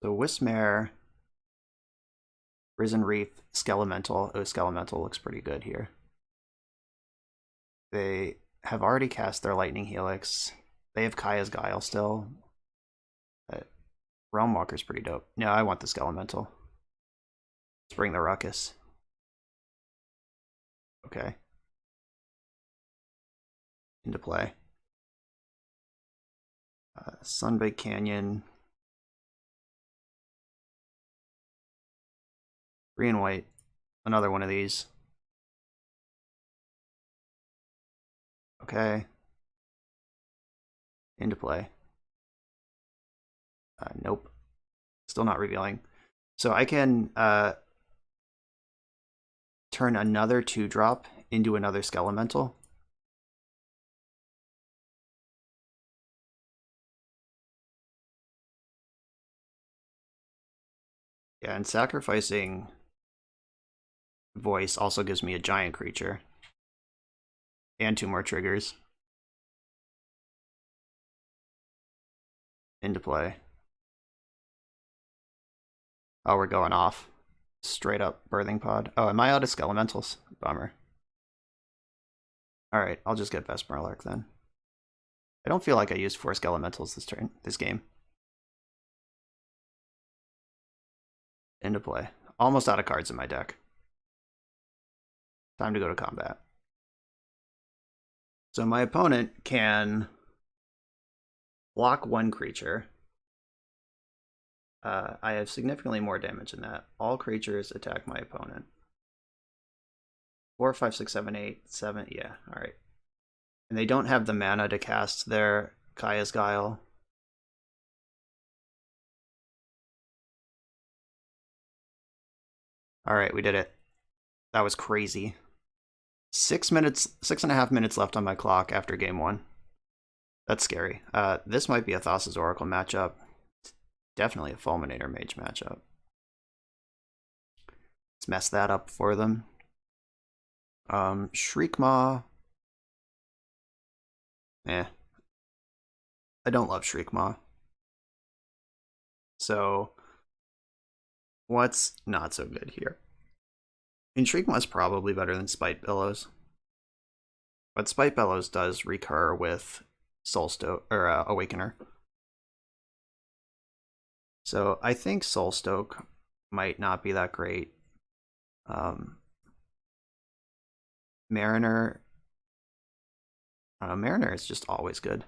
So Wismare, Risen Reef, Skelemental. Oh, Skelemental looks pretty good here. They have already cast their Lightning Helix. They have Kaya's Guile still. Realm Walker's pretty dope. No, I want the Skelemental. Let's bring the Ruckus. Okay. Into play. Sunbaked Canyon. 3 and white. Another one of these. Okay. Into play. Nope. Still not revealing. So I can turn another 2-drop into another Skelemental. Yeah, and sacrificing Voice also gives me a giant creature. And 2 more triggers. Into play. Oh, we're going off. Straight up birthing pod. Oh, am I out of Skelementals? Bummer. Alright, I'll just get Vesperlark then. I don't feel like I used 4 Skelementals this game. Into play. Almost out of cards in my deck. Time to go to combat. So my opponent can block 1 creature. I have significantly more damage than that. All creatures attack my opponent. 4, 5, 6, 7, 8, 7. Yeah, alright. And they don't have the mana to cast their Kaya's Guile. Alright, we did it. That was crazy. 6.5 minutes left on my clock after game 1. That's scary. This might be a Thassa's Oracle matchup. Definitely a Fulminator Mage matchup. Let's mess that up for them. Shriekmaw. I don't love Shriekmaw. So, what's not so good here? I mean, Shriekmaw's probably better than Spite Billows. But Spite Billows does recur with Soulstoke, or Awakener. So I think Soulstoke might not be that great. Mariner. Mariner is just always good.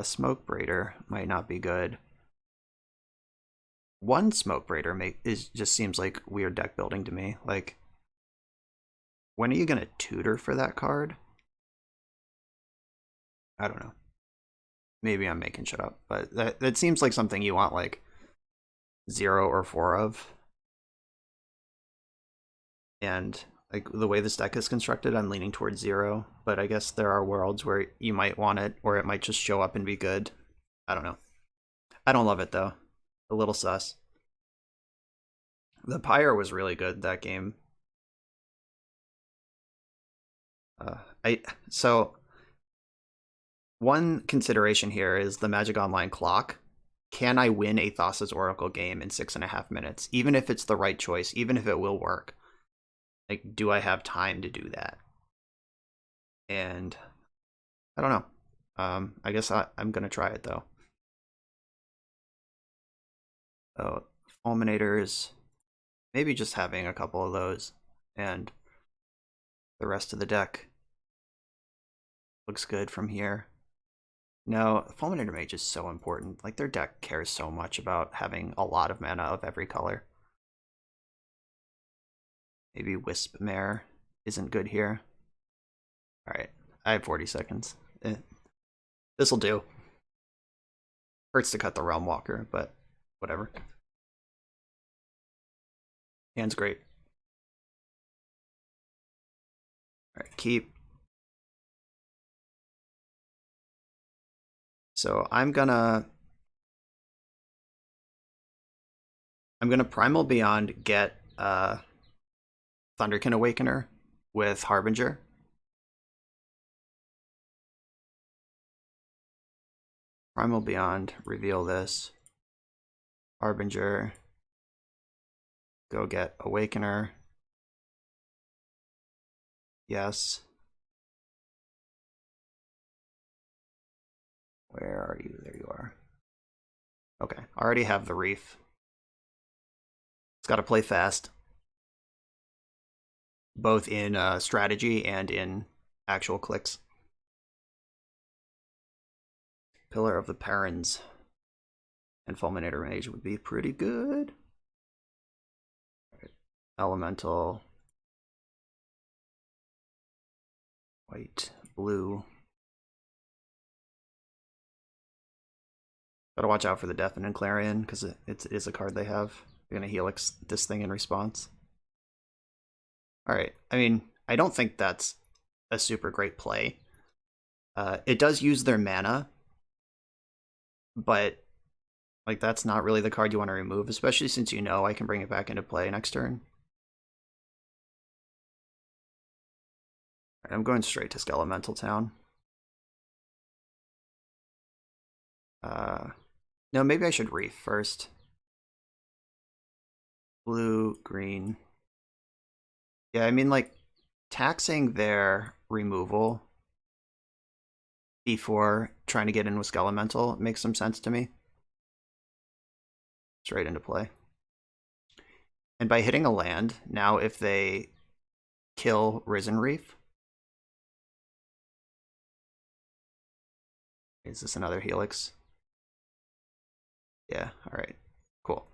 Smoke Braider might not be good. 1 Smoke Braider just seems like weird deck building to me. Like, when are you gonna tutor for that card? I don't know. Maybe I'm making shit up, but that seems like something you want like 0 or 4 of. And like the way this deck is constructed, I'm leaning towards 0, but I guess there are worlds where you might want it, or it might just show up and be good. I don't know. I don't love it though. A little sus. The Pyre was really good that game. So one consideration here is the Magic Online clock. Can I win a Thassa's Oracle game in 6.5 minutes? Even if it's the right choice, even if it will work. Like, do I have time to do that? And I don't know. I guess I'm gonna try it though. So Fulminators, maybe just having a couple of those, and the rest of the deck looks good from here. No, Fulminator Mage is so important. Like, their deck cares so much about having a lot of mana of every color. Maybe Wisp Mare isn't good here. Alright, I have 40 seconds. This'll do. Hurts to cut the Realm Walker, but whatever. Hand's great. Alright, keep. So I'm gonna Primal Beyond, get Thunderkin Awakener with Harbinger. Primal Beyond, reveal this. Harbinger. Go get Awakener. Yes. Where are you? There you are. Okay, I already have the Reef. It's got to play fast. Both in strategy and in actual clicks. Pillar of the Perins and Fulminator Mage would be pretty good. Right. Elemental. White, blue. Gotta watch out for the Deafening Clarion, because it is a card they have. They're gonna Helix this thing in response. Alright, I mean, I don't think that's a super great play. It does use their mana, but like, that's not really the card you want to remove, especially since you know I can bring it back into play next turn. I'm going straight to Skelemental Town. No, maybe I should Reef first. Blue, green. Yeah, I mean, like, taxing their removal before trying to get in with Skelemental makes some sense to me. Straight into play. And by hitting a land, now if they kill Risen Reef... Is this another Helix? Yeah, alright. Cool.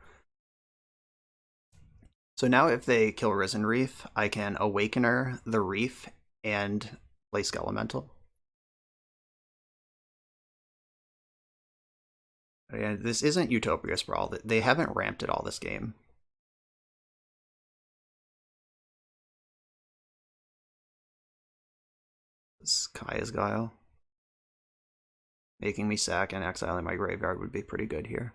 So now if they kill Risen Reef, I can Awakener the Reef and play Skelemental. Yeah, this isn't Utopia Sprawl. They haven't ramped it all this game. This Kaya's Guile. Making me sack and exiling my graveyard would be pretty good here.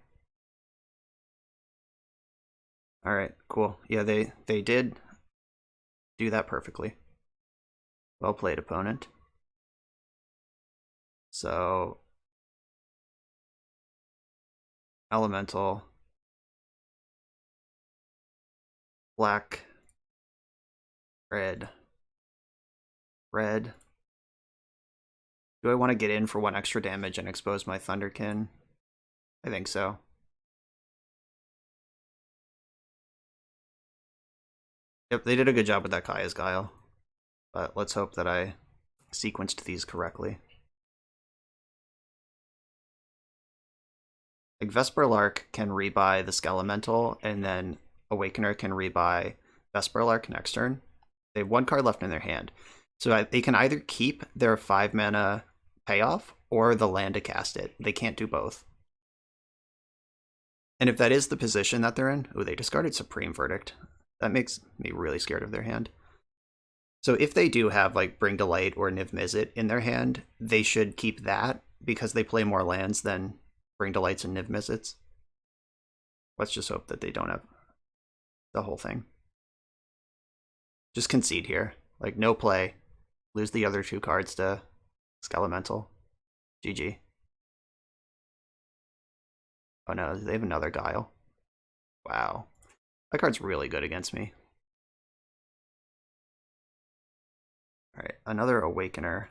Alright, cool. Yeah, they did do that perfectly. Well played, opponent. So, Elemental, black, red, red. Do I want to get in for 1 extra damage and expose my Thunderkin? I think so. Yep, they did a good job with that Kaya's Guile. But let's hope that I sequenced these correctly. Like, Vesper Lark can rebuy the Skelemental, and then Awakener can rebuy Vesper Lark next turn. They have 1 card left in their hand. So they can either keep their 5 mana payoff, or the land to cast it. They can't do both. And if that is the position that they're in... Oh, they discarded Supreme Verdict. That makes me really scared of their hand. So if they do have, like, Bring to Light or Niv Mizzet in their hand, they should keep that, because they play more lands than Bring to Lights and Niv Mizzets. Let's just hope that they don't have the whole thing. Just concede here. Like, no play. Lose the other 2 cards to Skelemental. GG. Oh no, they have another Guile. Wow. That card's really good against me. Alright, another Awakener.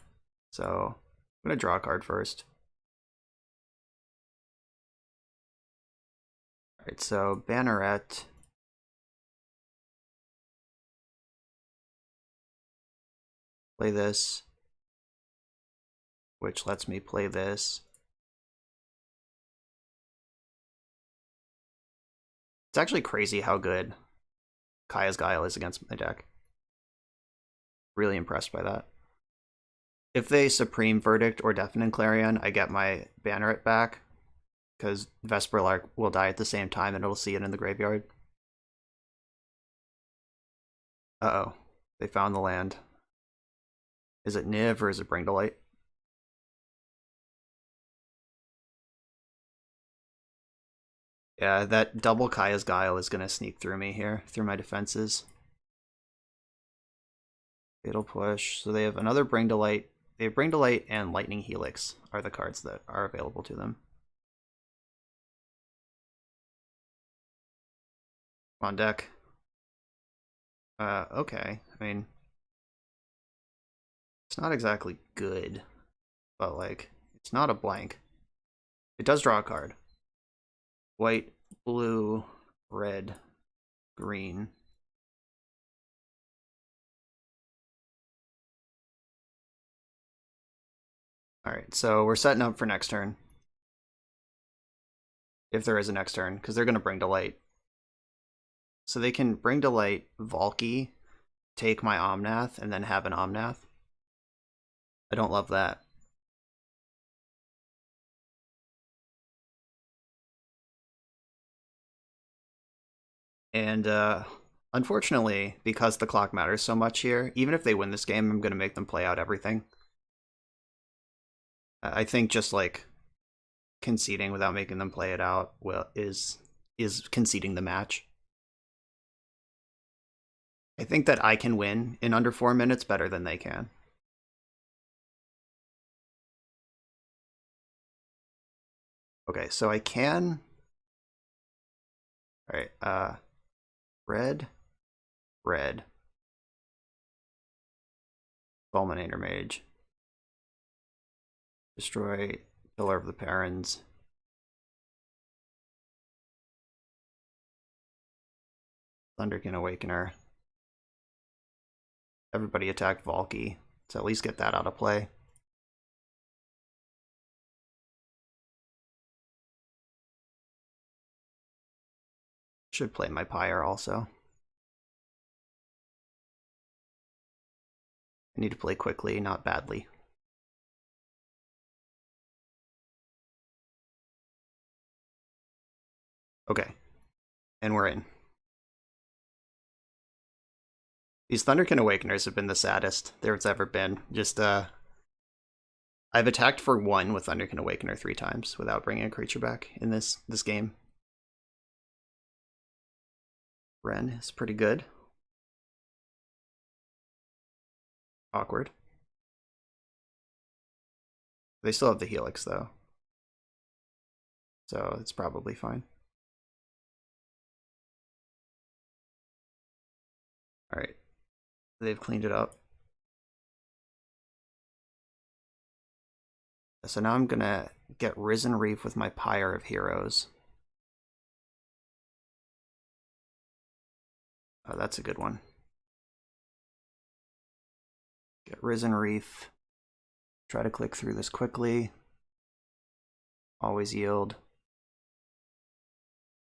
So, I'm going to draw a card first. Alright, so Banneret. Play this, which lets me play this. It's actually crazy how good Kaya's Guile is against my deck. Really impressed by that. If they Supreme Verdict or Deafening Clarion, I get my Banneret back, because Vesper Lark will die at the same time and it'll see it in the graveyard. Uh-oh. They found the land. Is it Niv or is it Bring to Light? Yeah, that double Kaya's Guile is going to sneak through me here, through my defenses. Fatal Push. So they have another Bring to Light. They have Bring to Light and Lightning Helix are the cards that are available to them. On deck. Okay. I mean, it's not exactly good, but, like, it's not a blank. It does draw a card. White, blue, red, green. Alright, so we're setting up for next turn. If there is a next turn, because they're going to Bring to Light. So they can Bring to Light, Valky, take my Omnath, and then have an Omnath. I don't love that. And unfortunately, because the clock matters so much here, even if they win this game, I'm going to make them play out everything. I think just, like, conceding without making them play it out is conceding the match. I think that I can win in under 4 minutes better than they can. Okay, so I can... Alright, red, red. Fulminator Mage. Destroy Pillar of the Perins. Thunderkin Awakener. Everybody attack Valky. So at least get that out of play. Should play my Pyre also. I need to play quickly, not badly. Okay. And we're in. These Thunderkin Awakeners have been the saddest there's ever been. Just, I've attacked for 1 with Thunderkin Awakener 3 times without bringing a creature back in this game. Ren is pretty good. Awkward. They still have the Helix, though. So it's probably fine. Alright. They've cleaned it up. So now I'm gonna get Risen Reef with my Pyre of Heroes. Oh, that's a good one. Get Risen Reef. Try to click through this quickly. Always yield.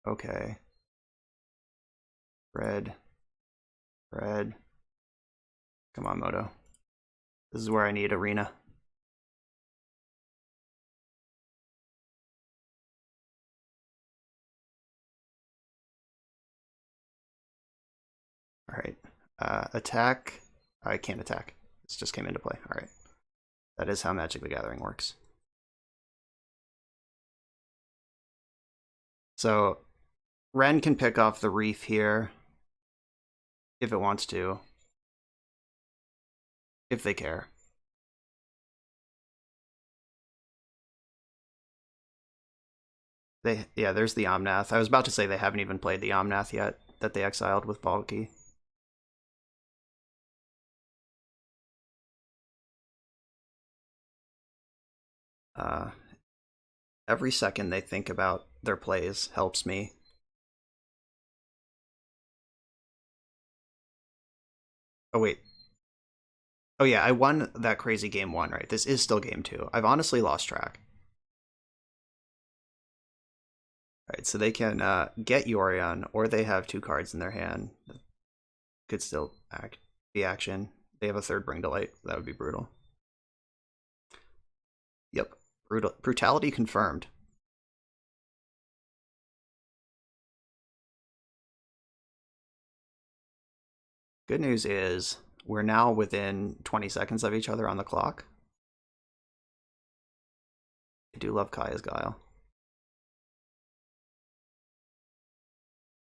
Okay. Red. Red. Come on, Moto. This is where I need Arena. Alright. Attack. I can't attack. This just came into play. Alright. That is how Magic the Gathering works. So, Ren can pick off the Reef here if it wants to. If they care. Yeah, there's the Omnath. I was about to say they haven't even played the Omnath yet that they exiled with Valky. Every second they think about their plays helps me. Oh, wait. Oh, yeah, I won that crazy game 1, right? This is still game 2. I've honestly lost track. Alright, so they can get Yorion, or they have 2 cards in their hand. Could still be action. They have a 3rd Bring to Light. That would be brutal. Yep. Brutality confirmed. Good news is we're now within 20 seconds of each other on the clock. I do love Kaya's Guile.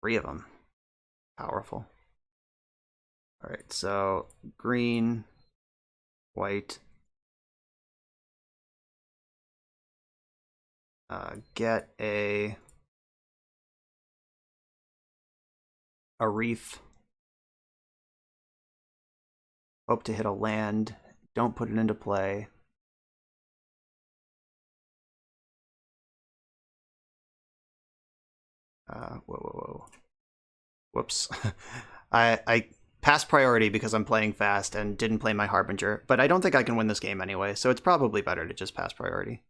3 of them. Powerful. Alright, so green, white. Get a Reef. Hope to hit a land. Don't put it into play. Whoa. Whoops. I passed priority because I'm playing fast and didn't play my Harbinger, but I don't think I can win this game anyway, so it's probably better to just pass priority.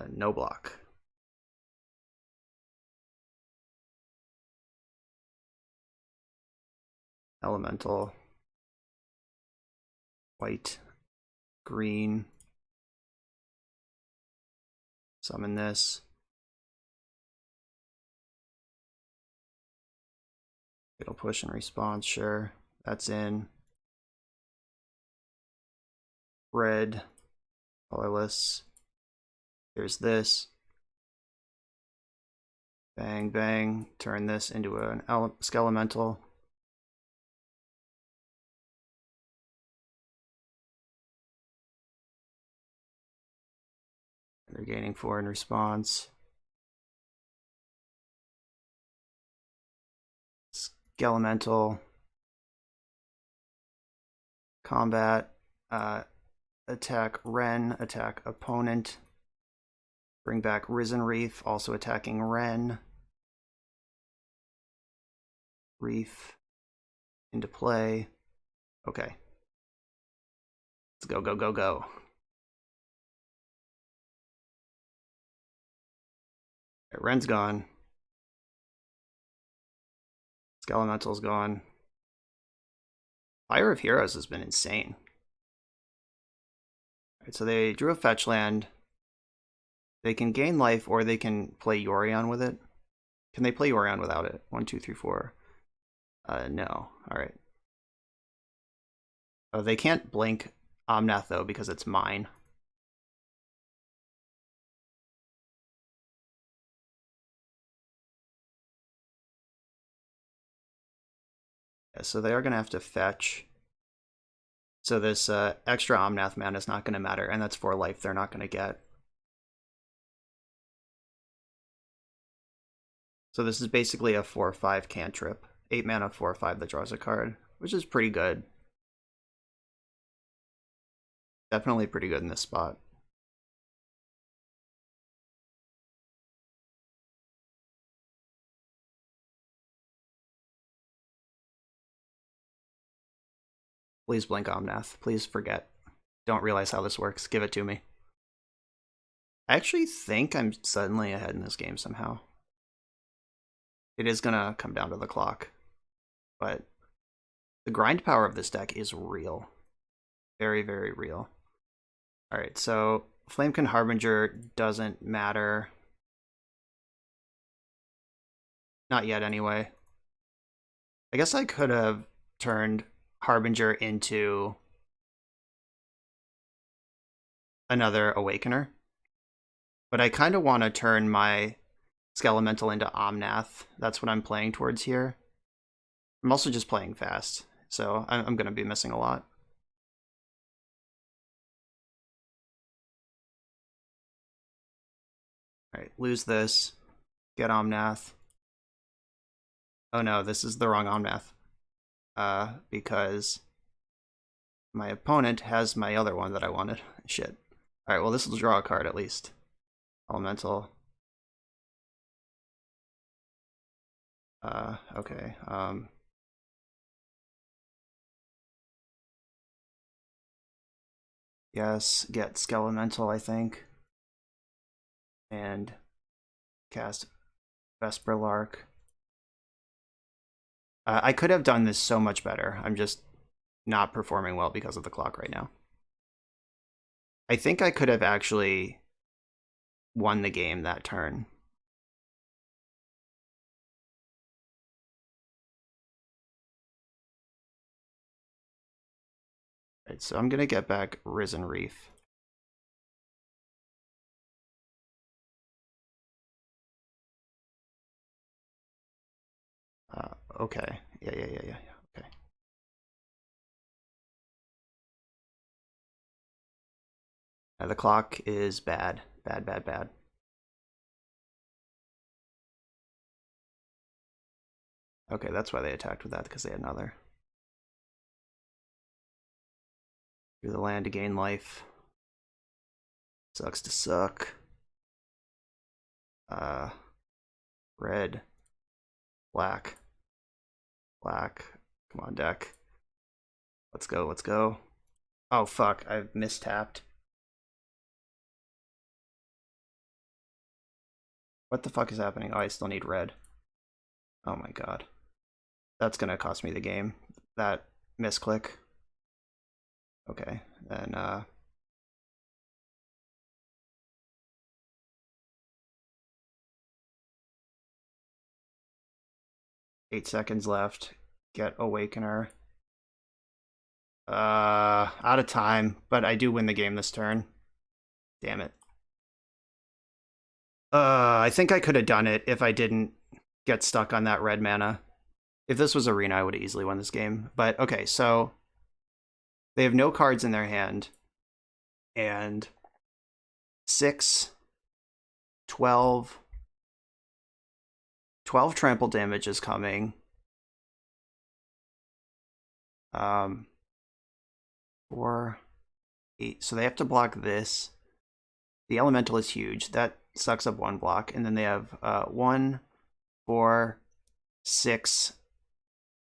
No block. Elemental. White. Green. Summon this. It'll push and response, sure. That's in. Red. Colorless. Here's this. Bang, bang. Turn this into an Skelemental. gaining 4 in response. Skelemental. Combat. Attack Ren. Attack opponent. Bring back Risen Reef. Also attacking Ren. Reef into play. Okay. Let's go, go, go, go. Right, Ren's gone. Skelemental's gone. Fire of Heroes has been insane. Alright, so they drew a fetch land. They can gain life or they can play Yorion with it. Can they play Yorion without it? 1, 2, 3, 4. No. Alright. Oh, they can't blink Omnath though because it's mine. Yeah, so they are going to have to fetch. So this extra Omnath mana is not going to matter, and that's 4 life they're not going to get. So this is basically a 4/5 cantrip. 8 mana, 4/5 that draws a card, which is pretty good. Definitely pretty good in this spot. Please blink Omnath. Please forget. Don't realize how this works. Give it to me. I actually think I'm suddenly ahead in this game somehow. It is going to come down to the clock. But the grind power of this deck is real. Very, very real. Alright, so Flamekin Harbinger doesn't matter. Not yet, anyway. I guess I could have turned Harbinger into another Awakener. But I kind of want to turn my Skelemental into Omnath. That's what I'm playing towards here. I'm also just playing fast, so I'm going to be missing a lot. Alright, lose this. Get Omnath. Oh no, this is the wrong Omnath. Because my opponent has my other one that I wanted. Shit. Alright, well this will draw a card at least. Elemental. Okay. Yes, get Skelemental, I think. And cast Vesper Lark. I could have done this so much better. I'm just not performing well because of the clock right now. I think I could have actually won the game that turn. Right, so I'm going to get back Risen Reef. Okay. Yeah. Okay. The clock is bad. Bad. Okay, that's why they attacked with that, because they had another. Through the land to gain life. Sucks to suck. Red. Black. Come on, deck. Let's go. Oh, fuck. I've mistapped. What the fuck is happening? Oh, I still need red. Oh my god. That's gonna cost me the game. That misclick. Okay, then, 8 seconds left. Get Awakener. Out of time, but I do win the game this turn. Damn it. I think I could have done it if I didn't get stuck on that red mana. If this was Arena, I would have easily won this game. But, okay, so they have no cards in their hand. And 6 12 trample damage is coming. 4, 8. So they have to block this. The elemental is huge. That sucks up 1 block. And then they have 1, 4, 6,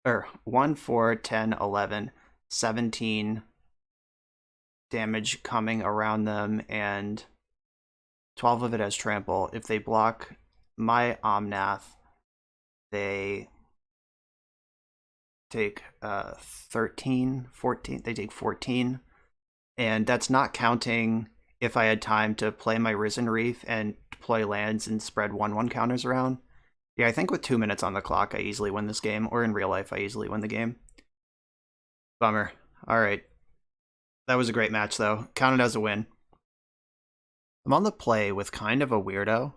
or 1, 4, 10, 11, 17 damage coming around them, and 12 of it has trample. If they block my Omnath, they take 13, 14. They take 14. And that's not counting if I had time to play my Risen Reef and deploy lands and spread 1/1 counters around. Yeah, I think with 2 minutes on the clock, I easily win this game. Or in real life, I easily win the game. Bummer. All right. That was a great match, though. Counted as a win. I'm on the play with kind of a weirdo.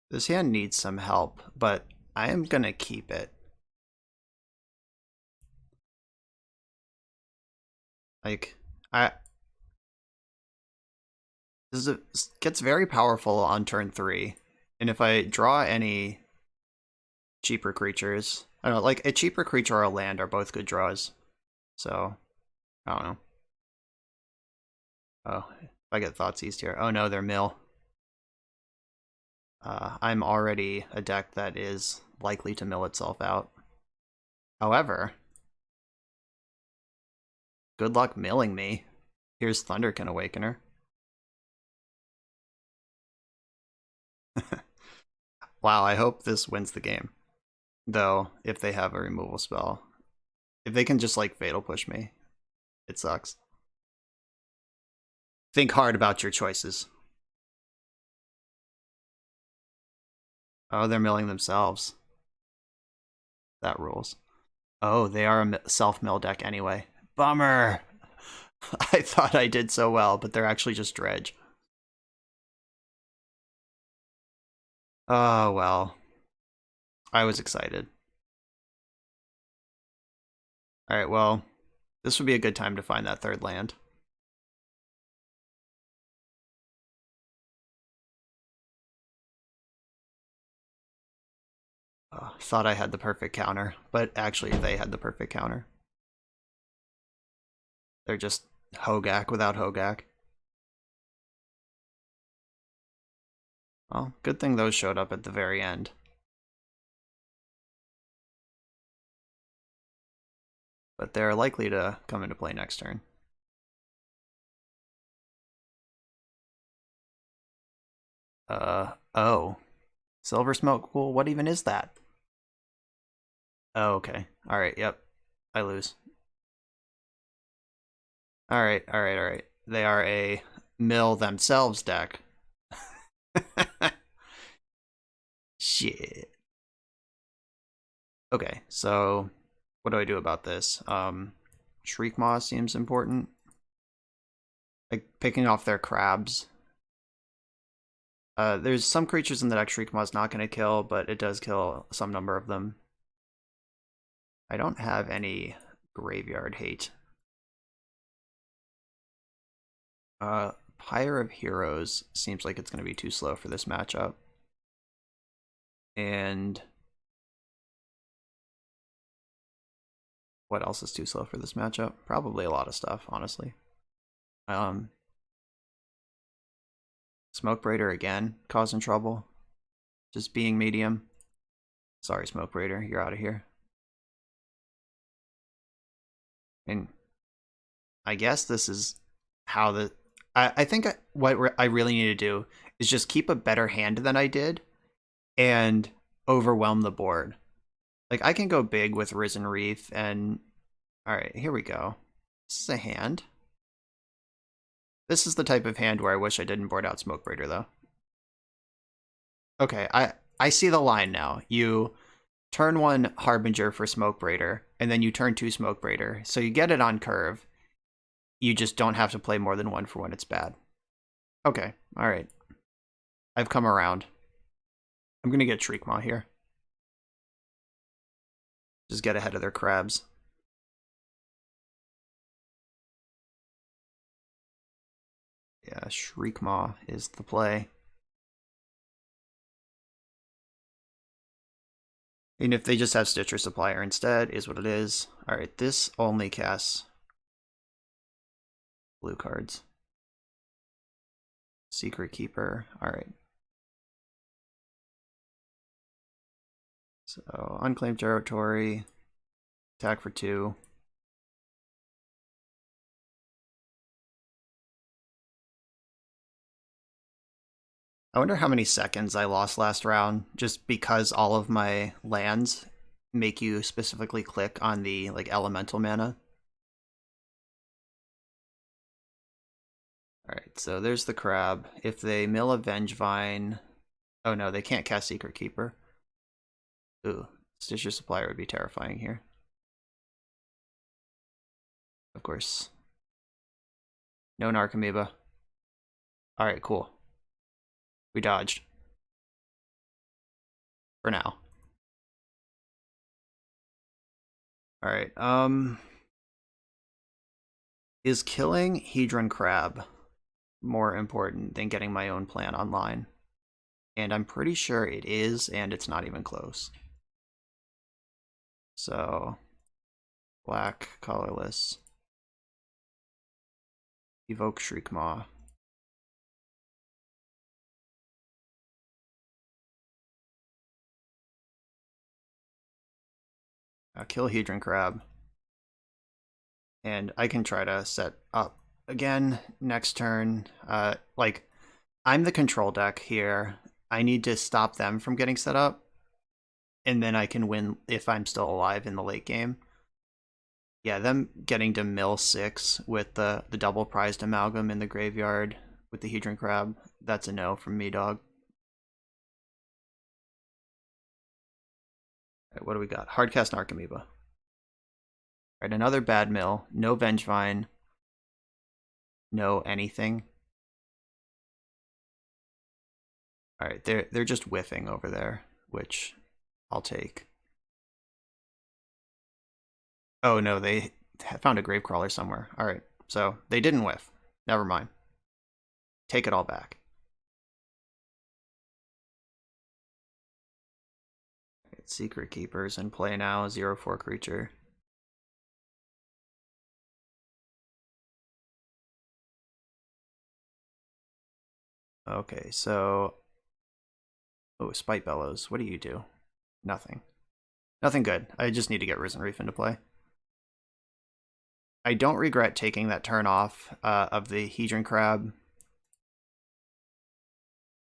This hand needs some help, but I am going to keep it. Like, this gets very powerful on turn 3. And if I draw any cheaper creatures, I don't know, like a cheaper creature or a land are both good draws. So, I don't know. Oh, if I get Thoughtseize here. Oh no, they're mill. I'm already a deck that is likely to mill itself out. However, good luck milling me. Here's Thunderkin Awakener. Wow, I hope this wins the game. Though, if they have a removal spell. If they can just, like, Fatal Push me, it sucks. Think hard about your choices. Oh, they're milling themselves. That rules. Oh, they are a self-mill deck anyway. Bummer! I thought I did so well, but they're actually just dredge. Oh, well. I was excited. Alright, well, this would be a good time to find that third land. Thought I had the perfect counter, but actually they had the perfect counter. They're just Hogak without Hogak. Well, good thing those showed up at the very end. But they're likely to come into play next turn. Oh. Silver Smoke Pool? What even is that? Oh, okay. Alright, yep. I lose. Alright. They are a mill themselves deck. Shit. Okay, so what do I do about this? Shriekmaw seems important. Like picking off their crabs. There's some creatures in the deck Shriekmaw is not going to kill, but it does kill some number of them. I don't have any graveyard hate. Pyre of Heroes seems like it's going to be too slow for this matchup. And what else is too slow for this matchup? Probably a lot of stuff, honestly. Smoke Braider again, causing trouble. Just being medium. Sorry, Smoke Braider, you're out of here. And I guess this is how the... I think what I really need to do is just keep a better hand than I did and overwhelm the board. Like, I can go big with Risen Reef and... Alright, here we go. This is a hand. This is the type of hand where I wish I didn't board out Smoke Braider, though. Okay, I see the line now. You turn 1 Harbinger for Smoke Braider, and then you turn 2 Smoke Braider. So you get it on curve. You just don't have to play more than 1 for when it's bad. Okay, alright. I've come around. I'm gonna get Shriekmaw here. Just get ahead of their crabs. Yeah, Shriekmaw is the play. And if they just have Stitcher Supplier instead, is what it is. Alright, this only casts blue cards. Secret Keeper. Alright. So, Unclaimed Territory. Attack for 2. I wonder how many seconds I lost last round just because all of my lands make you specifically click on the like elemental mana. Alright, so there's the crab. If they mill a Vengevine... Oh no, they can't cast Secret Keeper. Ooh, Stitcher Supplier would be terrifying here. Of course. No Narcomoeba. Alright, cool. We dodged. For now. Alright, is killing Hedron Crab more important than getting my own plan online? And I'm pretty sure it is, and it's not even close. So, black, colorless. Evoke Shriekmaw. Kill Hedron Crab. And I can try to set up again next turn. Like, I'm the control deck here. I need to stop them from getting set up. And then I can win if I'm still alive in the late game. Yeah, them getting to mill 6 with the double prized amalgam in the graveyard with the Hedron Crab, that's a no from me, dog. Alright, what do we got? Hardcast Narcomoeba. Alright, another bad mill. No Vengevine. No anything. Alright, they're just whiffing over there, which I'll take. Oh no, they found a Gravecrawler somewhere. Alright, so they didn't whiff. Never mind. Take it all back. Right, Secret Keepers in play now, 0/4 creature. Okay, so... Oh, Spite Bellows. What do you do? Nothing. Nothing good. I just need to get Risen Reef into play. I don't regret taking that turn off of the Hedron Crab.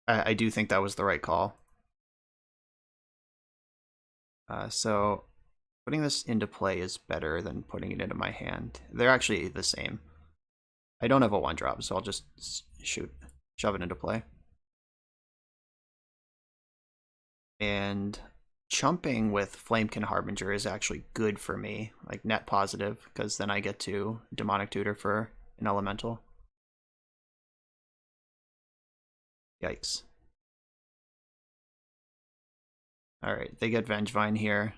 I do think that was the right call. So putting this into play is better than putting it into my hand. They're actually the same. I don't have a 1-drop, so I'll just shove it into play. And chumping with Flamekin Harbinger is actually good for me, like net positive, because then I get to Demonic Tutor for an elemental. Yikes. Alright, they get Vengevine here.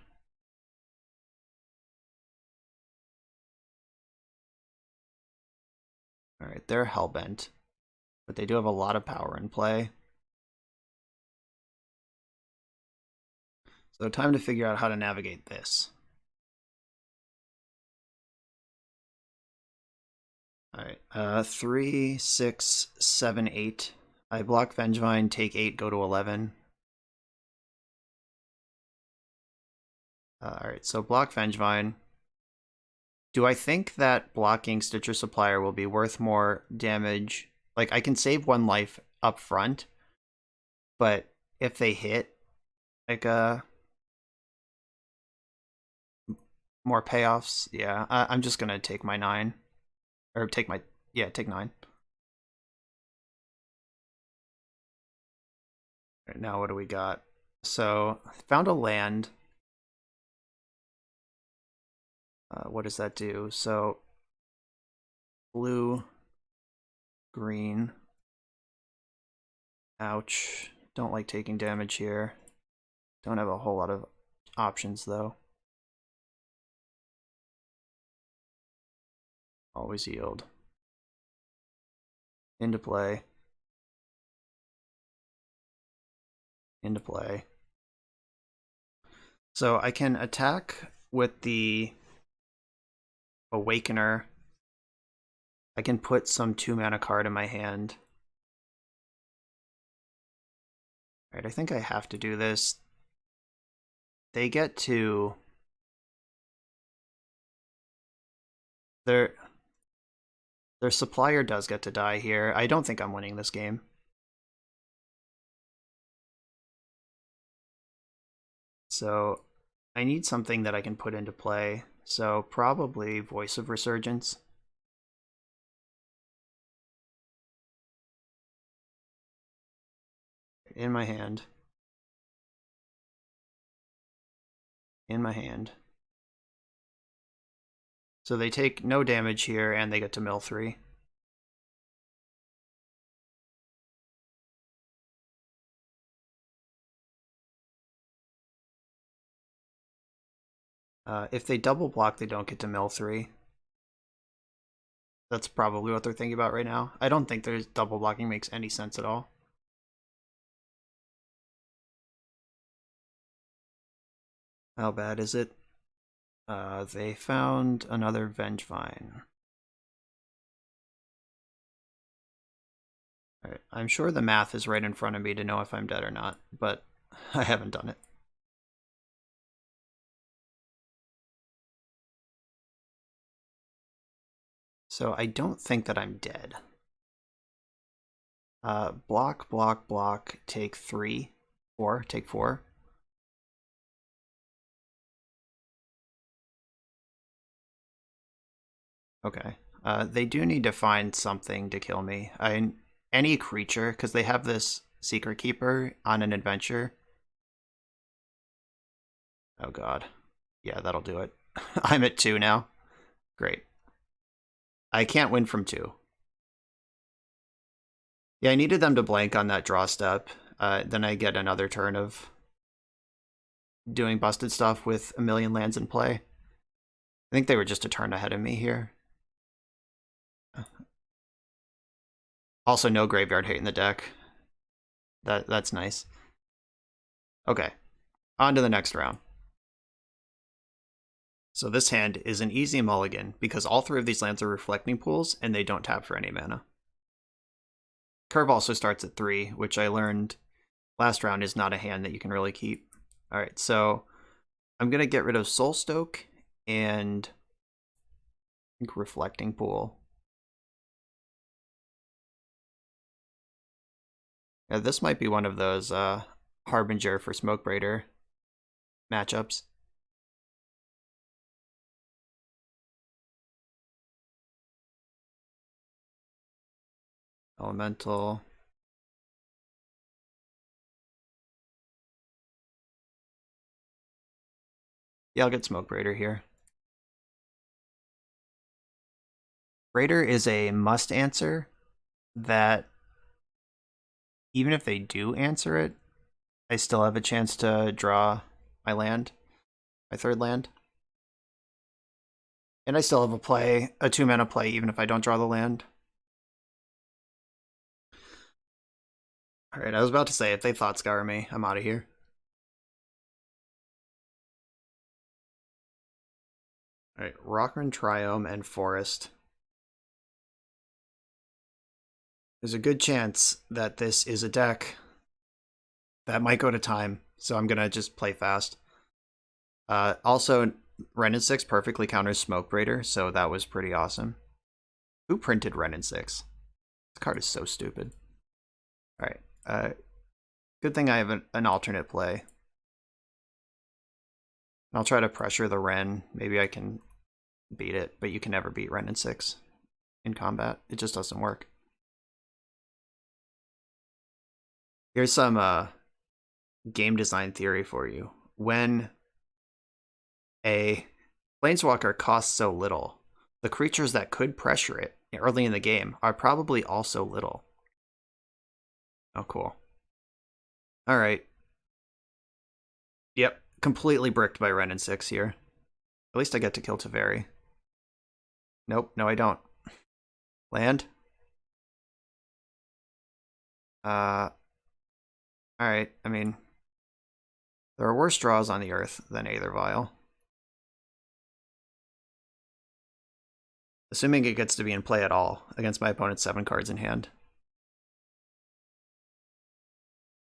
Alright, they're Hellbent, but they do have a lot of power in play. So time to figure out how to navigate this. Alright, 3, 6, 7, 8. I block Vengevine, take 8, go to 11. Alright, so block Vengevine. Do I think that blocking Stitcher Supplier will be worth more damage? Like, I can save 1 life up front, but if they hit, like, more payoffs, yeah, I'm just gonna take my 9. Or take my, yeah, take 9. Right, now what do we got? So, found a land. What does that do? So, blue, green. Ouch. Don't like taking damage here. Don't have a whole lot of options, though. Always yield. Into play. Into play. So I can attack with the Awakener. I can put some 2-mana card in my hand. Alright, I think I have to do this. They get to... Their supplier does get to die here. I don't think I'm winning this game. So I need something that I can put into play. So probably Voice of Resurgence. In my hand. In my hand. So they take no damage here, and they get to mill 3. If they double block, they don't get to mill 3. That's probably what they're thinking about right now. I don't think there's double blocking makes any sense at all. How bad is it? They found another Vengevine. Alright, I'm sure the math is right in front of me to know if I'm dead or not, but I haven't done it. So I don't think that I'm dead. Block, block, block, take 3. 4, take 4. Okay. They do need to find something to kill me. Any creature, because they have this Secret Keeper on an adventure. Oh god. Yeah, that'll do it. I'm at 2 now. Great. I can't win from 2. Yeah, I needed them to blank on that draw step. Then I get another turn of doing busted stuff with a million lands in play. I think they were just a turn ahead of me here. Also, no graveyard hate in the deck. That's nice. Okay, on to the next round. So this hand is an easy mulligan because all 3 of these lands are reflecting pools and they don't tap for any mana. Curve also starts at 3, which I learned last round is not a hand that you can really keep. Alright, so I'm going to get rid of Soulstoke and I think Reflecting Pool. Yeah, this might be one of those Harbinger for Smokebraider matchups. Elemental. Yeah, I'll get Smokebraider here. Raider is a must answer that even if they do answer it, I still have a chance to draw my land, my 3rd land. And I still have a 2-mana play, even if I don't draw the land. Alright, I was about to say, if they Thought Scour me, I'm out of here. Alright, Rockran Triome and Forest. There's a good chance that this is a deck that might go to time, so I'm gonna just play fast. Also, Wrenn and 6 perfectly counters Smokebraider, so that was pretty awesome. Who printed Wrenn and 6? This card is so stupid. Alright, good thing I have an alternate play. I'll try to pressure the Wrenn. Maybe I can beat it, but you can never beat Wrenn and 6 in combat. It just doesn't work. Here's some game design theory for you. When a Planeswalker costs so little, the creatures that could pressure it early in the game are probably also little. Oh, cool. Alright. Yep, completely bricked by Wrenn and 6 here. At least I get to kill Taveri. Nope, no I don't. Land? Alright, I mean, there are worse draws on the earth than Aether Vial. Assuming it gets to be in play at all against my opponent's 7 cards in hand.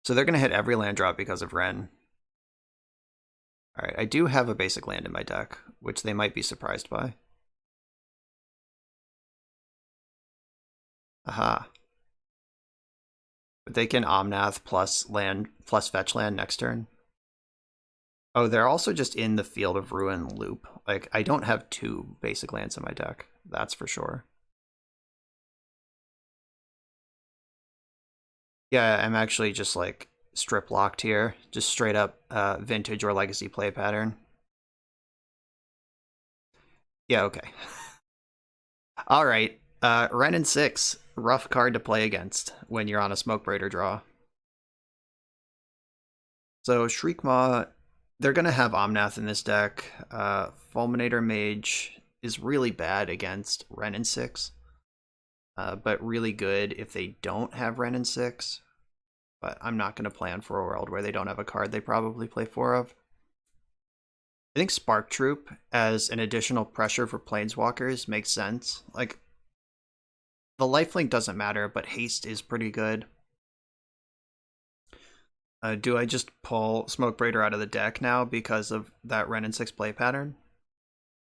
So they're going to hit every land drop because of Ren. Alright, I do have a basic land in my deck, which they might be surprised by. Aha. But they can Omnath plus land plus fetch land next turn. Oh, they're also just in the Field of Ruin loop. Like, I don't have 2 basic lands in my deck. That's for sure. Yeah, I'm actually just like strip locked here. Just straight up vintage or legacy play pattern. Yeah, okay. All right. Ren and 6. Rough card to play against when you're on a Smoke Braider draw. So Shriekmaw, they're going to have Omnath in this deck. Fulminator Mage is really bad against Ren and 6. But really good if they don't have Ren and 6. But I'm not going to plan for a world where they don't have a card they probably play 4 of. I think Spark Troop as an additional pressure for Planeswalkers makes sense. Like, the lifelink doesn't matter, but haste is pretty good. Do I just pull Smoke Braider out of the deck now because of that Ren and 6 play pattern?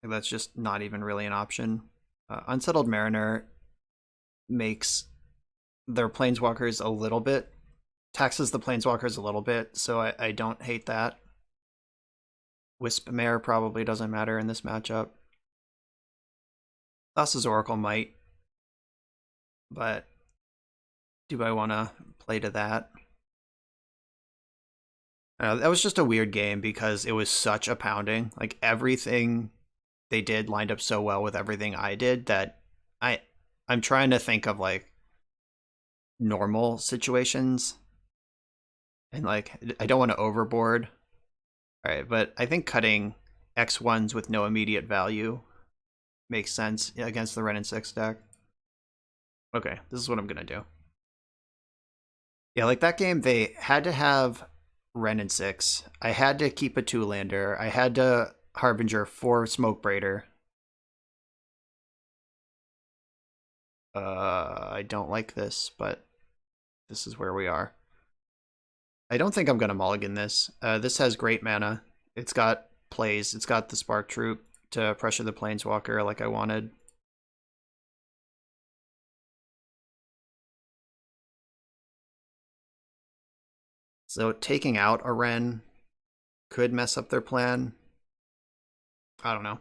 That's just not even really an option. Unsettled Mariner makes their Planeswalkers a little bit, taxes the Planeswalkers a little bit, so I don't hate that. Wisp Mare probably doesn't matter in this matchup. Thassa's Oracle might, but do I want to play to that? That was just a weird game because it was such a pounding. Like, everything they did lined up so well with everything I did that I'm trying to think of like normal situations, and like I don't want to overboard. All right, but I think cutting X1s with no immediate value makes sense against the Ren and 6 deck. Okay, this is what I'm gonna do. Yeah, like that game, they had to have Ren and 6. I had to keep a 2-lander. I had to Harbinger for Smoke Braider. I don't like this, but this is where we are. I don't think I'm going to mulligan this. This has great mana. It's got plays. It's got the Spark Troop to pressure the Planeswalker like I wanted. So taking out a Ren could mess up their plan. I don't know.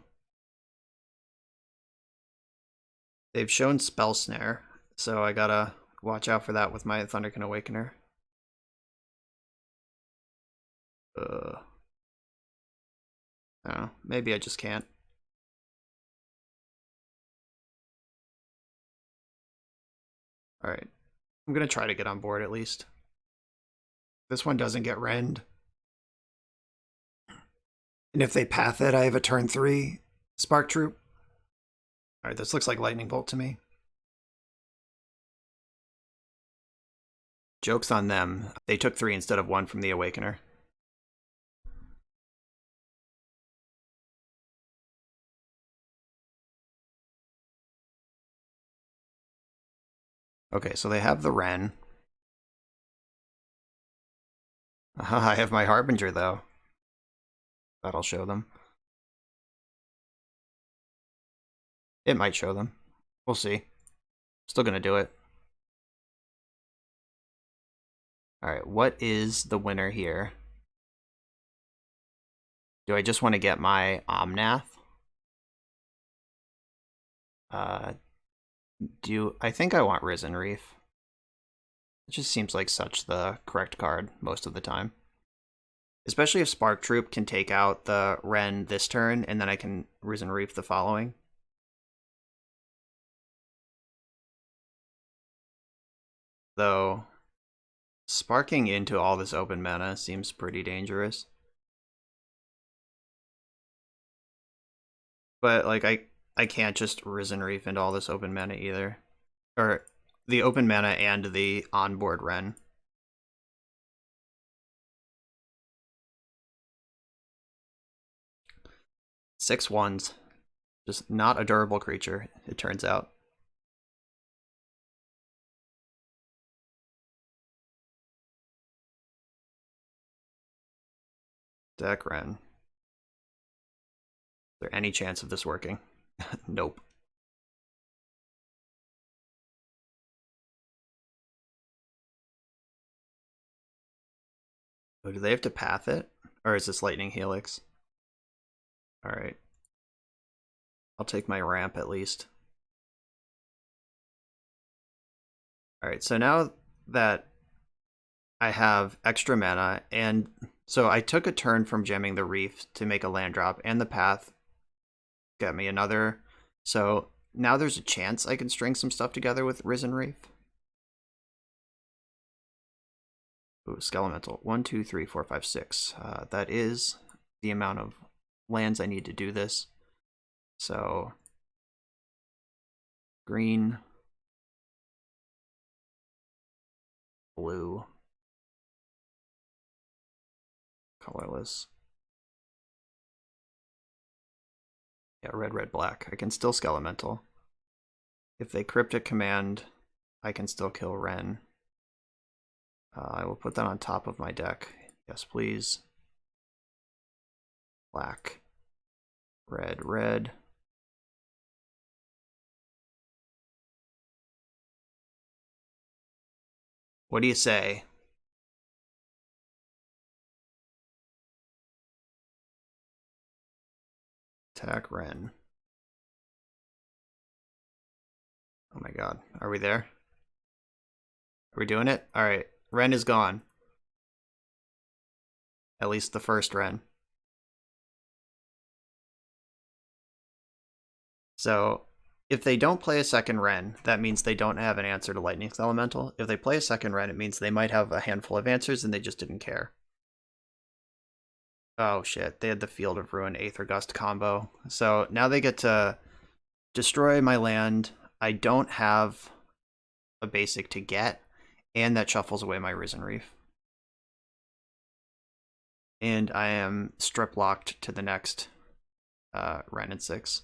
They've shown Spell Snare, so I gotta watch out for that with my Thunderkin Awakener. I don't know. Maybe I just can't. Alright. I'm gonna try to get on board at least. This one doesn't get rend. And if they path it, I have a turn 3 Spark Troop. Alright, this looks like Lightning Bolt to me. Joke's on them. They took 3 instead of 1 from the Awakener. Okay, so they have the Ren. I have my Harbinger, though. That'll show them. It might show them. We'll see. Still gonna do it. Alright, what is the winner here? Do I just want to get my Omnath? I think I want Risen Reef. It just seems like such the correct card most of the time. Especially if Spark Troop can take out the Ren this turn, and then I can Risen Reef the following. Though, sparking into all this open mana seems pretty dangerous. But, like, I can't just Risen Reef into all this open mana either. Or, the open mana and the onboard Ren. 6/1s. Just not a durable creature, it turns out. Deck Ren. Is there any chance of this working? Nope. Oh, do they have to path it? Or is this Lightning Helix? Alright. I'll take my ramp at least. Alright, so now that I have extra mana, and so I took a turn from jamming the Reef to make a land drop, and the path got me another. So now there's a chance I can string some stuff together with Risen Reef. Ooh, Skelemental. 1, 2, 3, 4, 5, 6. That is the amount of lands I need to do this. So green, blue, colorless. Yeah, red, red, black. I can still Skelemental. If they Cryptic Command, I can still kill Ren. I will put that on top of my deck. Yes, please. Black, red, red. What do you say? Attack Ren. Oh my god. Are we there? Are we doing it? Alright. Ren is gone. At least the first Ren. So, if they don't play a second Ren, that means they don't have an answer to Lightning Elemental. If they play a second Ren, it means they might have a handful of answers and they just didn't care. Oh shit, they had the Field of Ruin Aether Gust combo. So now they get to destroy my land. I don't have a basic to get, and that shuffles away my Risen Reef. And I am strip locked to the next Ren and 6.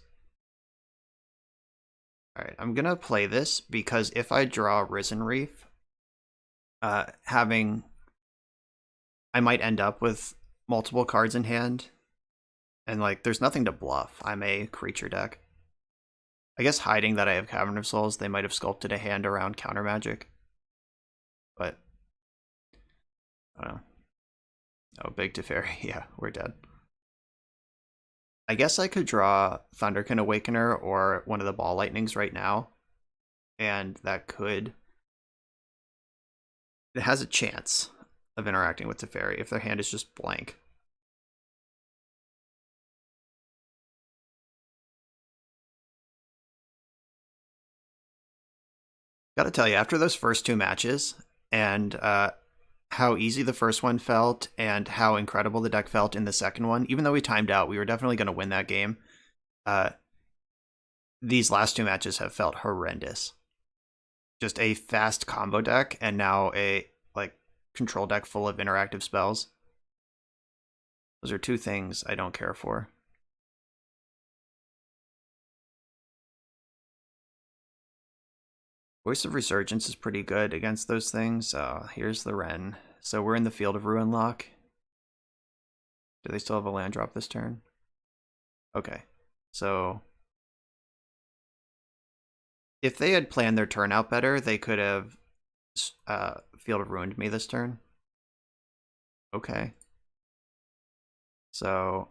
Alright, I'm gonna play this because if I draw Risen Reef, I might end up with multiple cards in hand. And like, there's nothing to bluff. I'm a creature deck. I guess hiding that I have Cavern of Souls, they might have sculpted a hand around counter magic. But I don't know. Oh, Big Teferi. Yeah, we're dead. I guess I could draw Thunderkin Awakener or one of the Ball Lightnings right now. And that could... It has a chance of interacting with Teferi if their hand is just blank. Gotta tell you, after those first two matches, and how easy the first one felt, and how incredible the deck felt in the second one, even though we timed out, we were definitely going to win that game. These last two matches have felt horrendous. Just a fast combo deck, and now a control deck full of interactive spells. Those are two things I don't care for. Voice of Resurgence is pretty good against those things. Here's the Ren. So we're in the Field of Ruin lock. Do they still have a land drop this turn? Okay. So if they had planned their turn out better, they could have Field of Ruined me this turn. Okay. So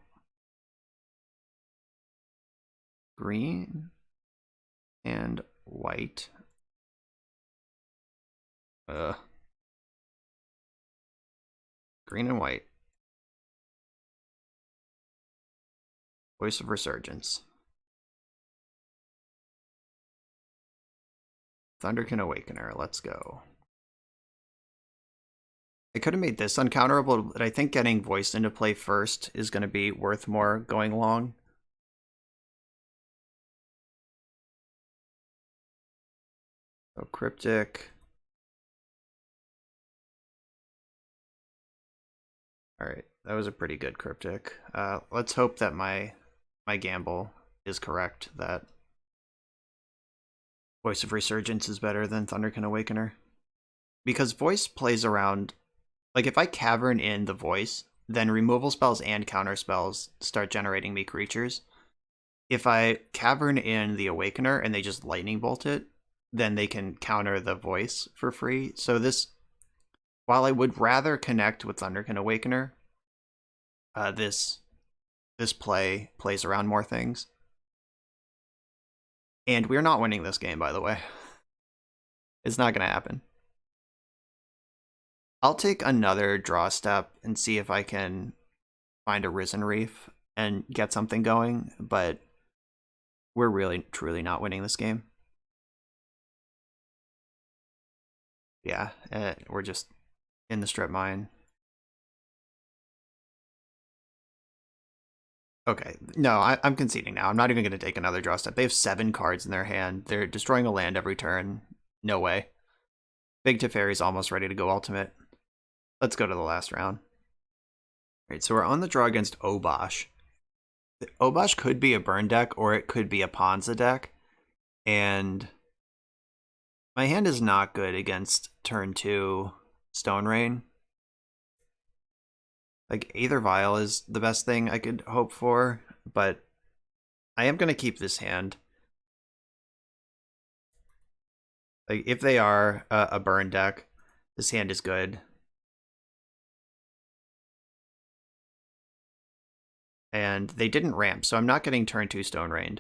green and white. Green and white. Voice of Resurgence. Thunderkin Awakener. Let's go. I could have made this uncounterable, but I think getting Voice into play first is going to be worth more going long. So Cryptic. Alright, that was a pretty good Cryptic. Let's hope that my my gamble is correct that Voice of Resurgence is better than Thunderkin Awakener. Because Voice plays around... Like, if I Cavern in the Voice, then removal spells and counter spells start generating me creatures. If I Cavern in the Awakener and they just Lightning Bolt it, then they can counter the Voice for free. So this... While I would rather connect with Thunderkin Awakener, this play plays around more things. And we're not winning this game, by the way. It's not going to happen. I'll take another draw step and see if I can find a Risen Reef and get something going, but we're really, truly not winning this game. Yeah, we're just in the strip mine. Okay, no, I'm conceding now. I'm not even going to take another draw step. They have 7 cards in their hand. They're destroying a land every turn. No way. Big Teferi's almost ready to go ultimate. Let's go to the last round. Alright, so we're on the draw against Obosh. Obosh could be a burn deck, or it could be a Ponza deck. And my hand is not good against turn 2 Stone Rain. Like, Aether Vial is the best thing I could hope for, but I am going to keep this hand. Like, if they are a burn deck, this hand is good. And they didn't ramp, so I'm not getting turn 2 Stone Rained.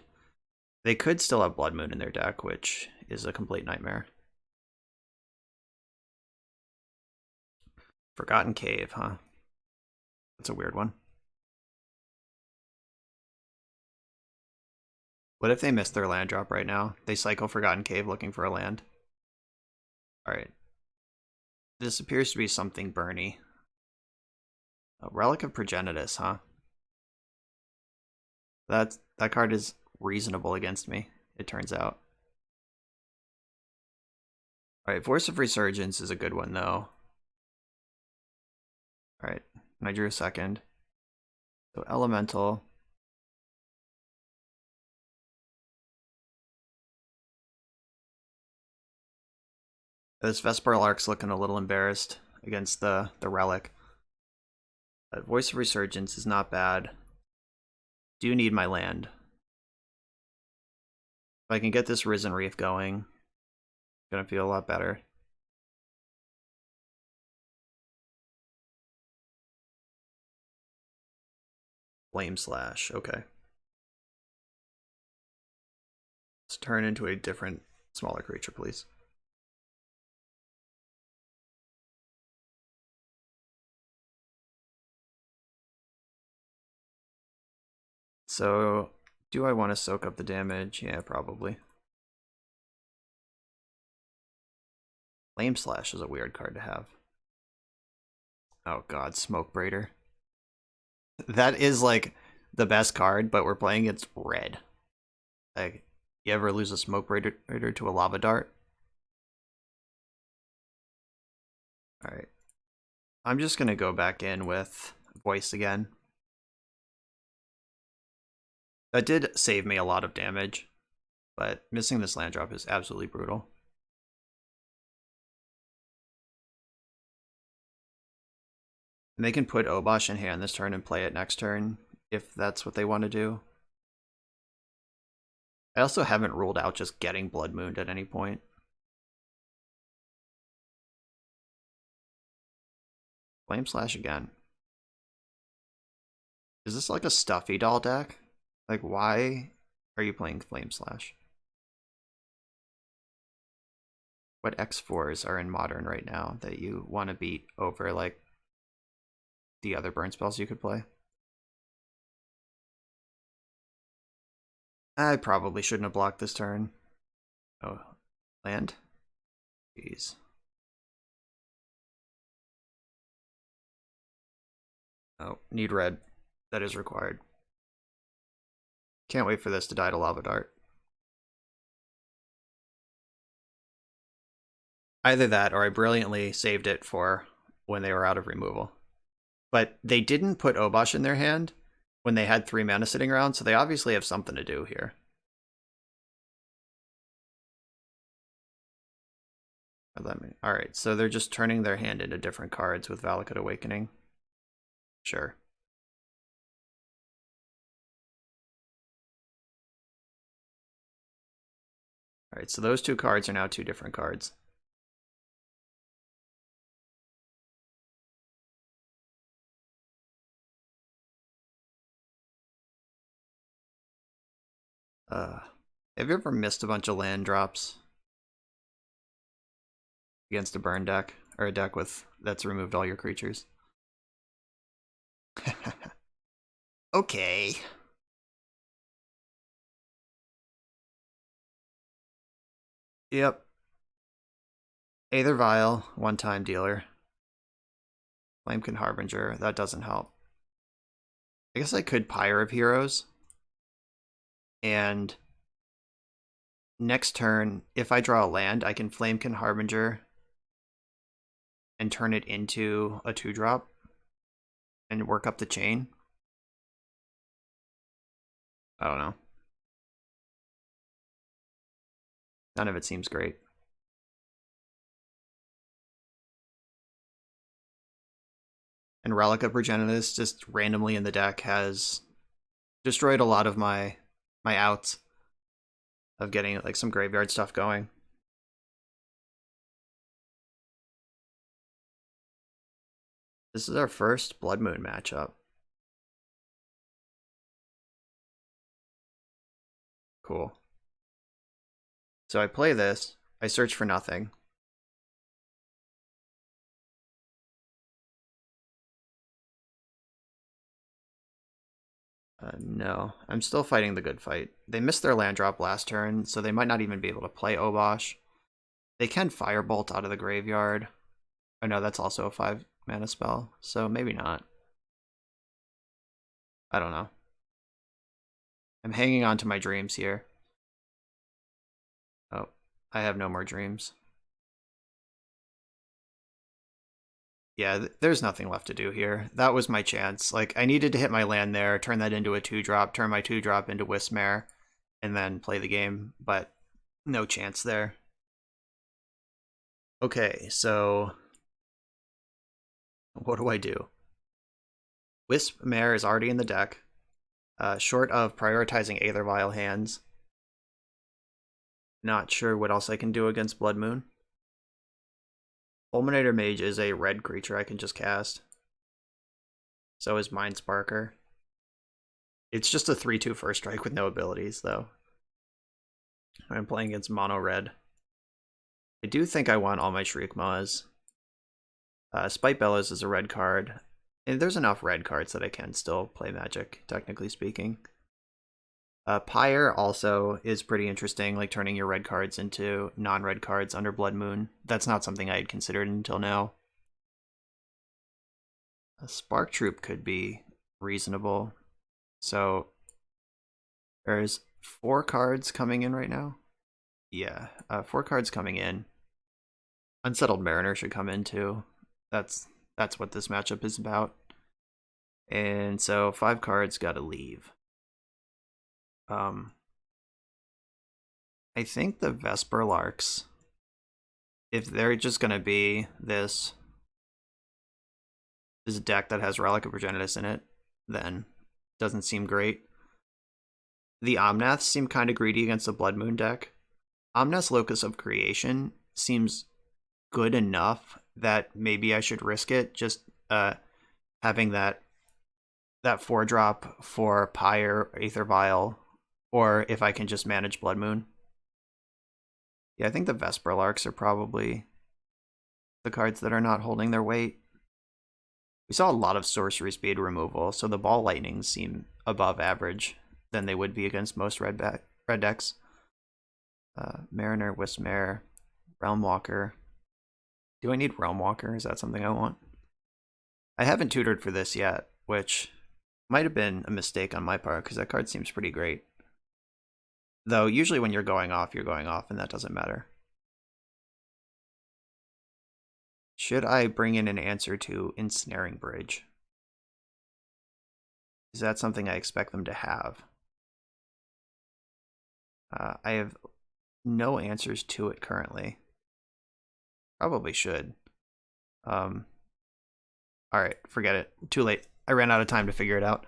They could still have Blood Moon in their deck, which is a complete nightmare. Forgotten Cave, huh? That's a weird one. What if they miss their land drop right now? They cycle Forgotten Cave looking for a land. Alright. This appears to be something burny. A Relic of Progenitus, huh? That card is reasonable against me, it turns out. Alright, Voice of Resurgence is a good one, though. Alright, I drew a second. So Elemental. This Vesper Lark's looking a little embarrassed against the Relic. But Voice of Resurgence is not bad. Do need my land. If I can get this Risen Reef going, it's gonna feel a lot better. Flame Slash, okay. Let's turn into a different, smaller creature, please. So, do I want to soak up the damage? Yeah, probably. Flame Slash is a weird card to have. Oh god, Smoke Braider. That is like the best card, but we're playing against red. Like, you ever lose a Smoke Braider to a Lava Dart? Alright. I'm just gonna go back in with Voice again. That did save me a lot of damage, but missing this land drop is absolutely brutal. And they can put Obosh in hand this turn and play it next turn, if that's what they want to do. I also haven't ruled out just getting Blood Mooned at any point. Flame Slash again. Is this like a Stuffy Doll deck? Like, why are you playing Flame Slash? What X4s are in Modern right now that you want to beat over, like, the other burn spells you could play? I probably shouldn't have blocked this turn. Oh, land? Jeez. Oh, need red. That is required. Can't wait for this to die to Lava Dart. Either that, or I brilliantly saved it for when they were out of removal. But they didn't put Obosh in their hand when they had 3 mana sitting around, so they obviously have something to do here. Alright, so they're just turning their hand into different cards with Valakut Awakening. Sure. Alright, so those 2 cards are now 2 different cards. Have you ever missed a bunch of land drops against a burn deck? Or a deck that's removed all your creatures? Okay. Yep. Aether Vial, 1-time dealer. Flamekin Harbinger, that doesn't help. I guess I could Pyre of Heroes. And next turn, if I draw a land, I can Flamekin Harbinger and turn it into a 2-drop and work up the chain. I don't know. None of it seems great. And Relic of Progenitus just randomly in the deck has destroyed a lot of my outs of getting like some graveyard stuff going. This is our first Blood Moon matchup. Cool. So I play this, I search for nothing. No, I'm still fighting the good fight. They missed their land drop last turn, so they might not even be able to play Obosh. They can Firebolt out of the graveyard. Oh no, that's also a 5 mana spell, so maybe not. I don't know. I'm hanging on to my dreams here. Oh, I have no more dreams. Yeah, there's nothing left to do here. That was my chance. Like, I needed to hit my land there, turn that into a 2-drop, turn my 2-drop into Wismare, and then play the game, but no chance there. Okay, so what do I do? Wismare is already in the deck, short of prioritizing Aether Vial hands. Not sure what else I can do against Blood Moon. Fulminator Mage is a red creature I can just cast. So is Mind Sparker. It's just a 3/2 first strike with no abilities, though. I'm playing against mono red. I do think I want all my Shriekmaws. Spite Bellows is a red card. And there's enough red cards that I can still play Magic, technically speaking. Pyre also is pretty interesting, like turning your red cards into non-red cards under Blood Moon. That's not something I had considered until now. A Spark Troop could be reasonable. So there's 4 cards coming in right now. Yeah, 4 cards coming in. Unsettled Mariner should come in too. That's what this matchup is about. And so 5 cards gotta leave. I think the Vesper Larks, if they're just gonna be this deck that has Relic of Progenitus in it, then doesn't seem great. The Omnaths seem kind of greedy against the Blood Moon deck. Omnath's Locus of Creation seems good enough that maybe I should risk it, just having that 4-drop for Pyre, Aether Vial, or if I can just manage Blood Moon. Yeah, I think the Vesper Larks are probably the cards that are not holding their weight. We saw a lot of sorcery speed removal, so the Ball Lightnings seem above average than they would be against most red decks. Mariner, Wismare, Realmwalker. Do I need Realmwalker? Is that something I want? I haven't tutored for this yet, which might have been a mistake on my part, because that card seems pretty great. Though, usually when you're going off, and that doesn't matter. Should I bring in an answer to Ensnaring Bridge? Is that something I expect them to have? I have no answers to it currently. Probably should. All right, forget it. Too late. I ran out of time to figure it out.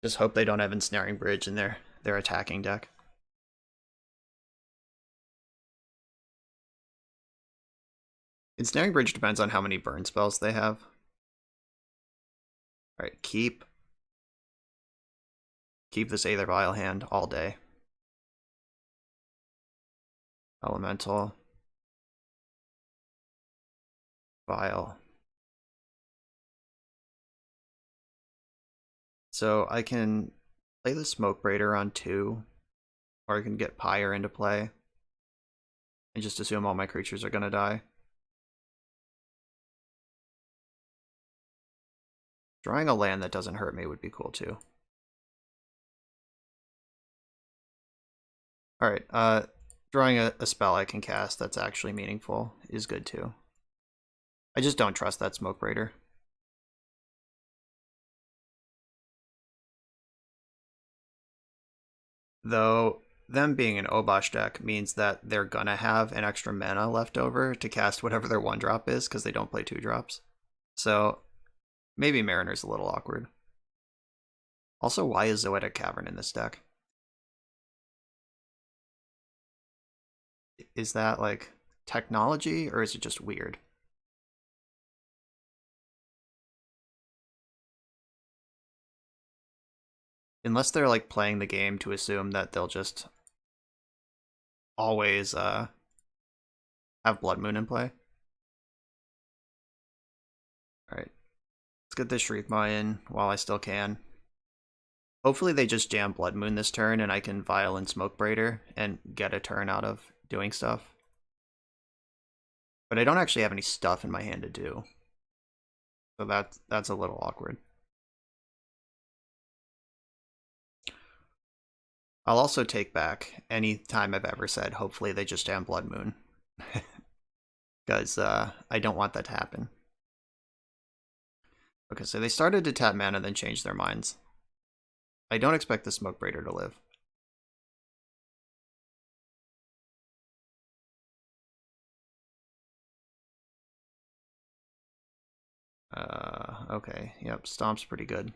Just hope they don't have Ensnaring Bridge in their attacking deck. Ensnaring Bridge depends on how many burn spells they have. All right, keep this Aether Vial hand all day. Elemental. Vial. So I can play the Smoke Braider on 2, or I can get Pyre into play and just assume all my creatures are going to die. Drawing a land that doesn't hurt me would be cool too. Alright, drawing a spell I can cast that's actually meaningful is good too. I just don't trust that Smoke Braider. Though, them being an Obosh deck means that they're gonna have an extra mana left over to cast whatever their 1-drop is, because they don't play 2-drops. So, maybe Mariner's a little awkward. Also, why is Zoetic Cavern in this deck? Is that, like, technology, or is it just weird? Unless they're, like, playing the game to assume that they'll just always, have Blood Moon in play. Alright. Let's get this Shriekmaw in while I still can. Hopefully they just jam Blood Moon this turn and I can Violent Smoke Braider and get a turn out of doing stuff. But I don't actually have any stuff in my hand to do. So that's a little awkward. I'll also take back any time I've ever said, hopefully they just jam Blood Moon. Because I don't want that to happen. Okay, so they started to tap mana, then changed their minds. I don't expect the Smoke Braider to live. Okay, yep, Stomp's pretty good.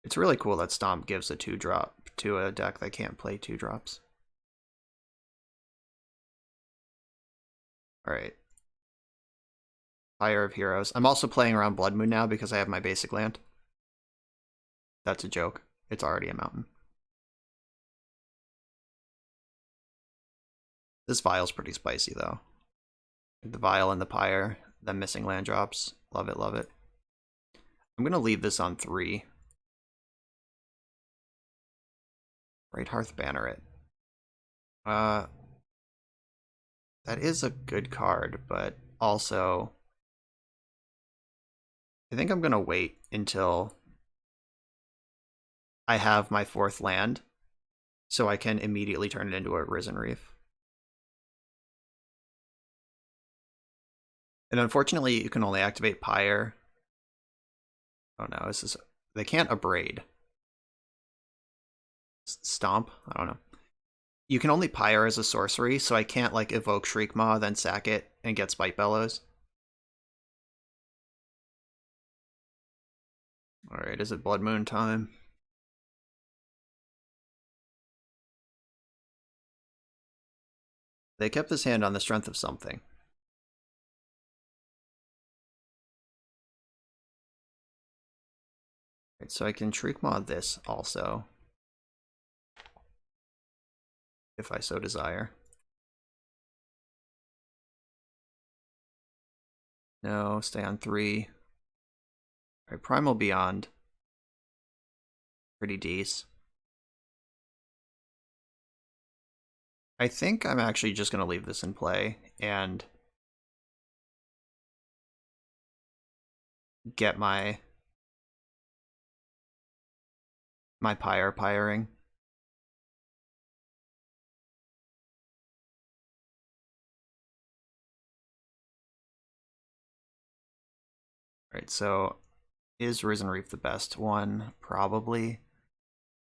It's really cool that Stomp gives a 2-drop to a deck that can't play 2-drops. Alright. Fire of Heroes. I'm also playing around Blood Moon now because I have my basic land. That's a joke. It's already a mountain. This Vial's pretty spicy, though. The Vial and the Pyre, the missing land drops. Love it, love it. I'm going to leave this on 3. Great Hearth Banneret. That is a good card, but also I think I'm going to wait until I have my 4th land so I can immediately turn it into a Risen Reef. And unfortunately, you can only activate Pyre. Oh no, this is... They can't Abrade. Stomp? I don't know. You can only Pyre as a sorcery, so I can't, like, evoke Shriekmaw, then sack it, and get Spite Bellows. Alright, is it Blood Moon time? They kept this hand on the strength of something. Right, so I can Shriekmaw this also, if I so desire. No, stay on 3. Alright, Primal Beyond. Pretty decent. I think I'm actually just going to leave this in play and get my Pyre Pyring. Right, so Is Risen Reef the best one? Probably.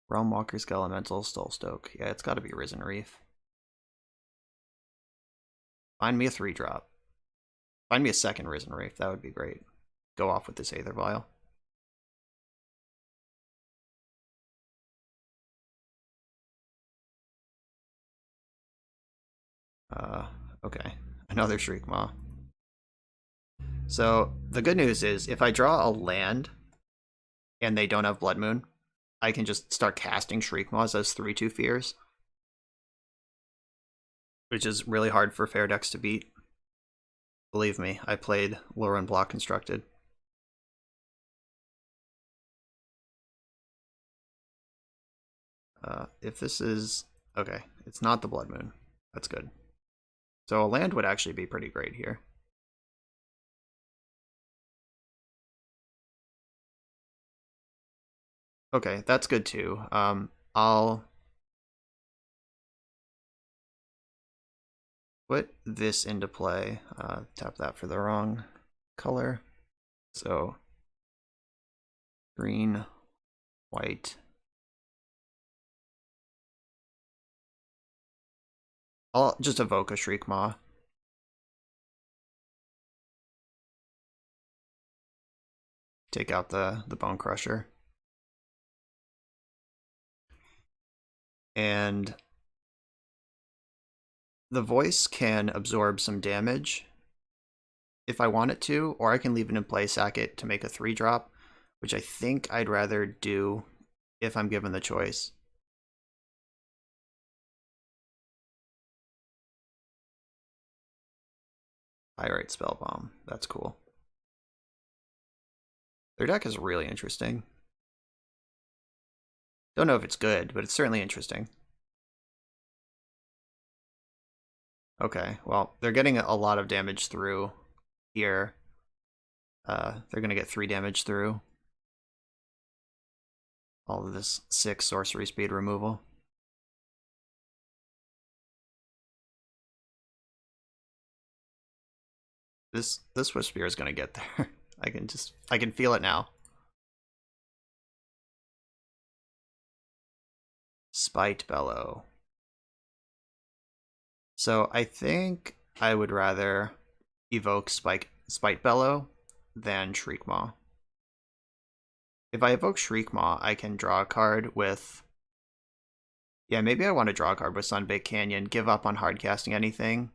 Realm Walker's Elemental, Stoke. Yeah, it's got to be Risen Reef. Find me a 3-drop. Find me a second Risen Reef. That would be great. Go off with this Aether Vial. Okay. Another Shriekmaw. So, the good news is, if I draw a land and they don't have Blood Moon, I can just start casting Shriekmaws as 3/2 Fears. Which is really hard for fair decks to beat. Believe me, I played Lorwyn Block Constructed. If this is... Okay, it's not the Blood Moon. That's good. So a land would actually be pretty great here. Okay, that's good too. I'll put this into play. Tap that for the wrong color. So green, white. I'll just evoke a Shriekmaw. Take out the Bone Crusher. And the voice can absorb some damage if I want it to, or I can leave it in play, sack it to make a 3-drop, which I think I'd rather do if I'm given the choice. Pyrite Spellbomb, that's cool. Their deck is really interesting. Don't know if it's good, but it's certainly interesting. Okay, well, they're getting a lot of damage through here. They're going to get 3 damage through all of this 6 sorcery speed removal. This Whispear is going to get there. I can feel it now. Spite Bellow. So I think I would rather evoke Spite Bellow than Shriekmaw. If I evoke Shriekmaw, I can draw a card with... Yeah, maybe I want to draw a card with Sunbaked Canyon, give up on hardcasting anything.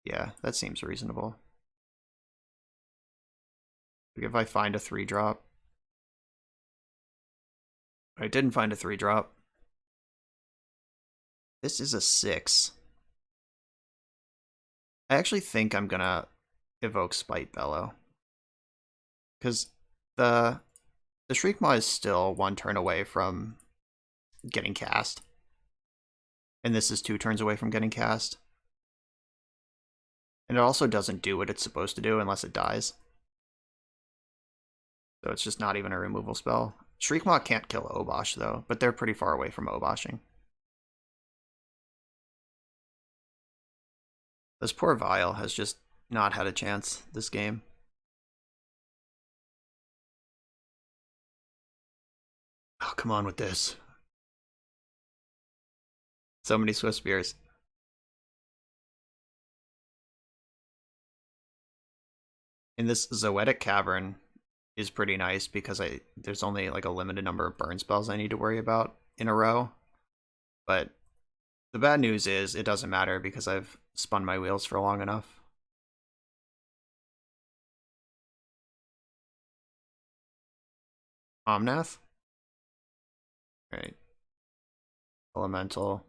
Yeah, that seems reasonable. If I find a 3-drop. I didn't find a 3-drop. This is a 6. I actually think I'm gonna evoke Spite Bellow. Because the Shriekmaw is still 1 turn away from getting cast. And this is 2 turns away from getting cast. And it also doesn't do what it's supposed to do unless it dies. So it's just not even a removal spell. Shriekmaw can't kill Obosh though, but they're pretty far away from Oboshing. This poor Vial has just not had a chance this game. Oh, come on with this. So many Swift Spears. And this Zoetic Cavern is pretty nice because there's only like a limited number of burn spells I need to worry about in a row. But the bad news is it doesn't matter because I've spun my wheels for long enough. Omnath? Right. Elemental.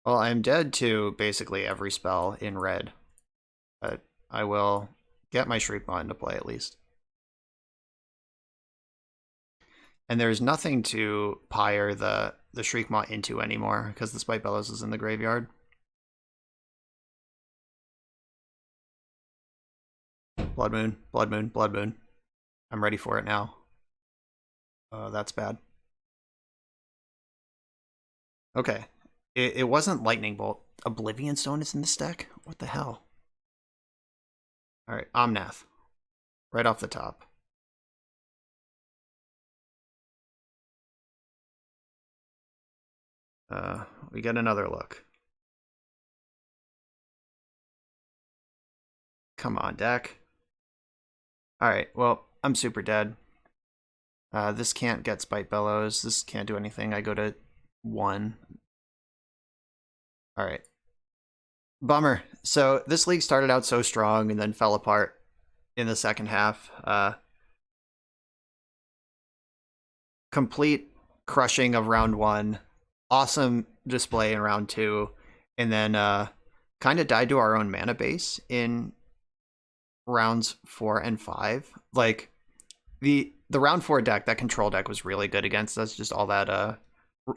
Well, I'm dead to basically every spell in red. But I will get my Shriekmaw into play at least. And there's nothing to pyre the Shriekmaw into anymore because the Spite Bellows is in the graveyard. Blood Moon, Blood Moon, Blood Moon. I'm ready for it now. That's bad. Okay. It wasn't Lightning Bolt. Oblivion Stone is in this deck? What the hell? All right, Omnath, right off the top. We get another look. Come on, deck. All right, well, I'm super dead. This can't get Spite Bellows. This can't do anything. I go to 1. All right. Bummer. So this league started out so strong and then fell apart in the second half. Complete crushing of round 1. Awesome display in round 2. And then kind of died to our own mana base in rounds 4 and 5. Like, the round 4 deck, that control deck, was really good against us. Just all that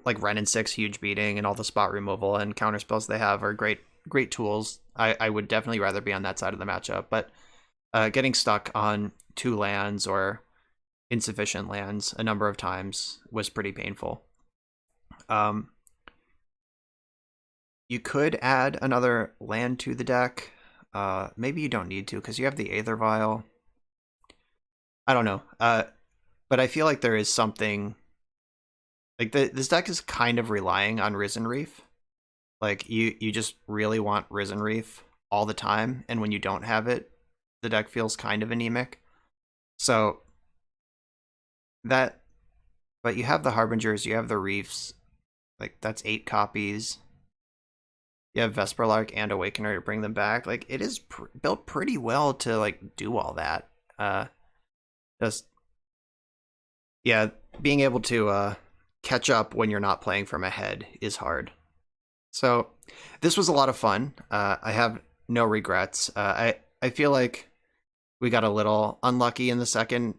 like Ren and 6 huge beating and all the spot removal and counter spells they have are great tools. I would definitely rather be on that side of the matchup, but getting stuck on 2 lands or insufficient lands a number of times was pretty painful. You could add another land to the deck. Maybe you don't need to because you have the Aether Vial. I don't know. But I feel like there is something... Like, this deck is kind of relying on Risen Reef. Like, you just really want Risen Reef all the time, and when you don't have it, the deck feels kind of anemic. So, that... But you have the Harbingers, you have the Reefs. Like, that's 8 copies. You have Vesperlark and Awakener to bring them back. Like, it is built pretty well to, like, do all that. Just... Yeah, being able to catch up when you're not playing from ahead is hard. So this was a lot of fun. I have no regrets. I feel like we got a little unlucky in the second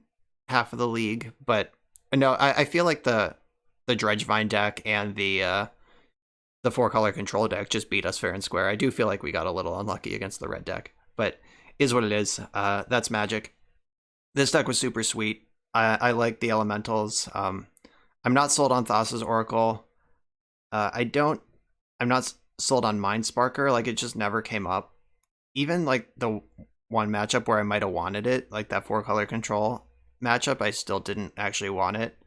half of the league, but no, I feel like the Dredgevine deck and the 4-color control deck just beat us fair and square. I do feel like we got a little unlucky against the red deck, but is what it is. That's Magic. This deck was super sweet. I like the elementals. I'm not sold on Thassa's Oracle. I'm not sold on Mind Sparker. Like, it just never came up. Even like the one matchup where I might have wanted it, like that 4-color control matchup, I still didn't actually want it.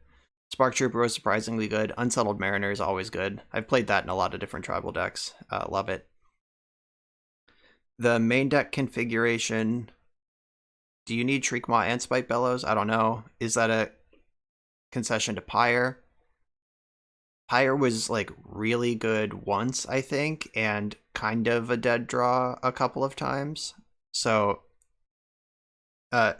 Spark Trooper was surprisingly good. Unsettled Mariner is always good. I've played that in a lot of different tribal decks. Love it. The main deck configuration... Do you need Shriekmaw and Spite Bellows? I don't know. Is that a concession to Pyre? Pyre was like really good once, I think, and kind of a dead draw a couple of times. So I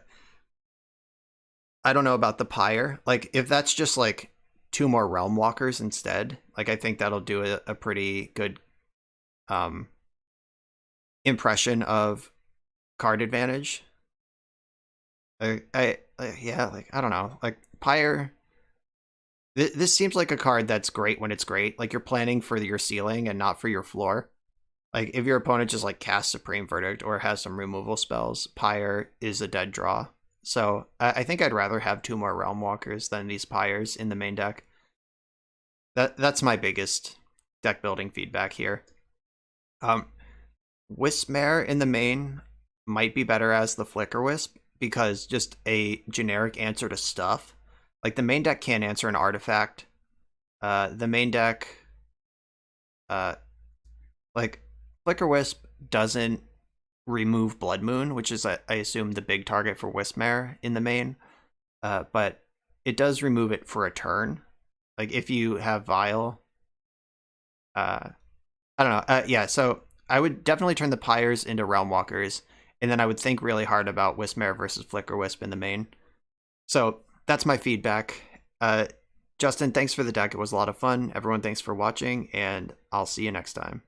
don't know about the Pyre. Like, if that's just like 2 more Realm Walkers instead, like, I think that'll do a pretty good impression of card advantage. Yeah, like, I don't know. Like, Pyre... This seems like a card that's great when it's great. Like, you're planning for your ceiling and not for your floor. Like, if your opponent just, like, casts Supreme Verdict or has some removal spells, Pyre is a dead draw. So, I think I'd rather have 2 more Realm Walkers than these Pyres in the main deck. That's my biggest deck building feedback here. Wisp-Mare in the main might be better as the Flicker Wisp, because just a generic answer to stuff. Like, the main deck can't answer an artifact. The main deck, like, Flicker Wisp doesn't remove Blood Moon, which is, I assume, the big target for Wisp-Mare in the main. But it does remove it for a turn. Like, if you have Vial. I don't know. Yeah, so I would definitely turn the Pyres into Realm Walkers, and then I would think really hard about Wisp-Mare versus Flicker Wisp in the main. So that's my feedback. Justin, thanks for the deck. It was a lot of fun. Everyone, thanks for watching, and I'll see you next time.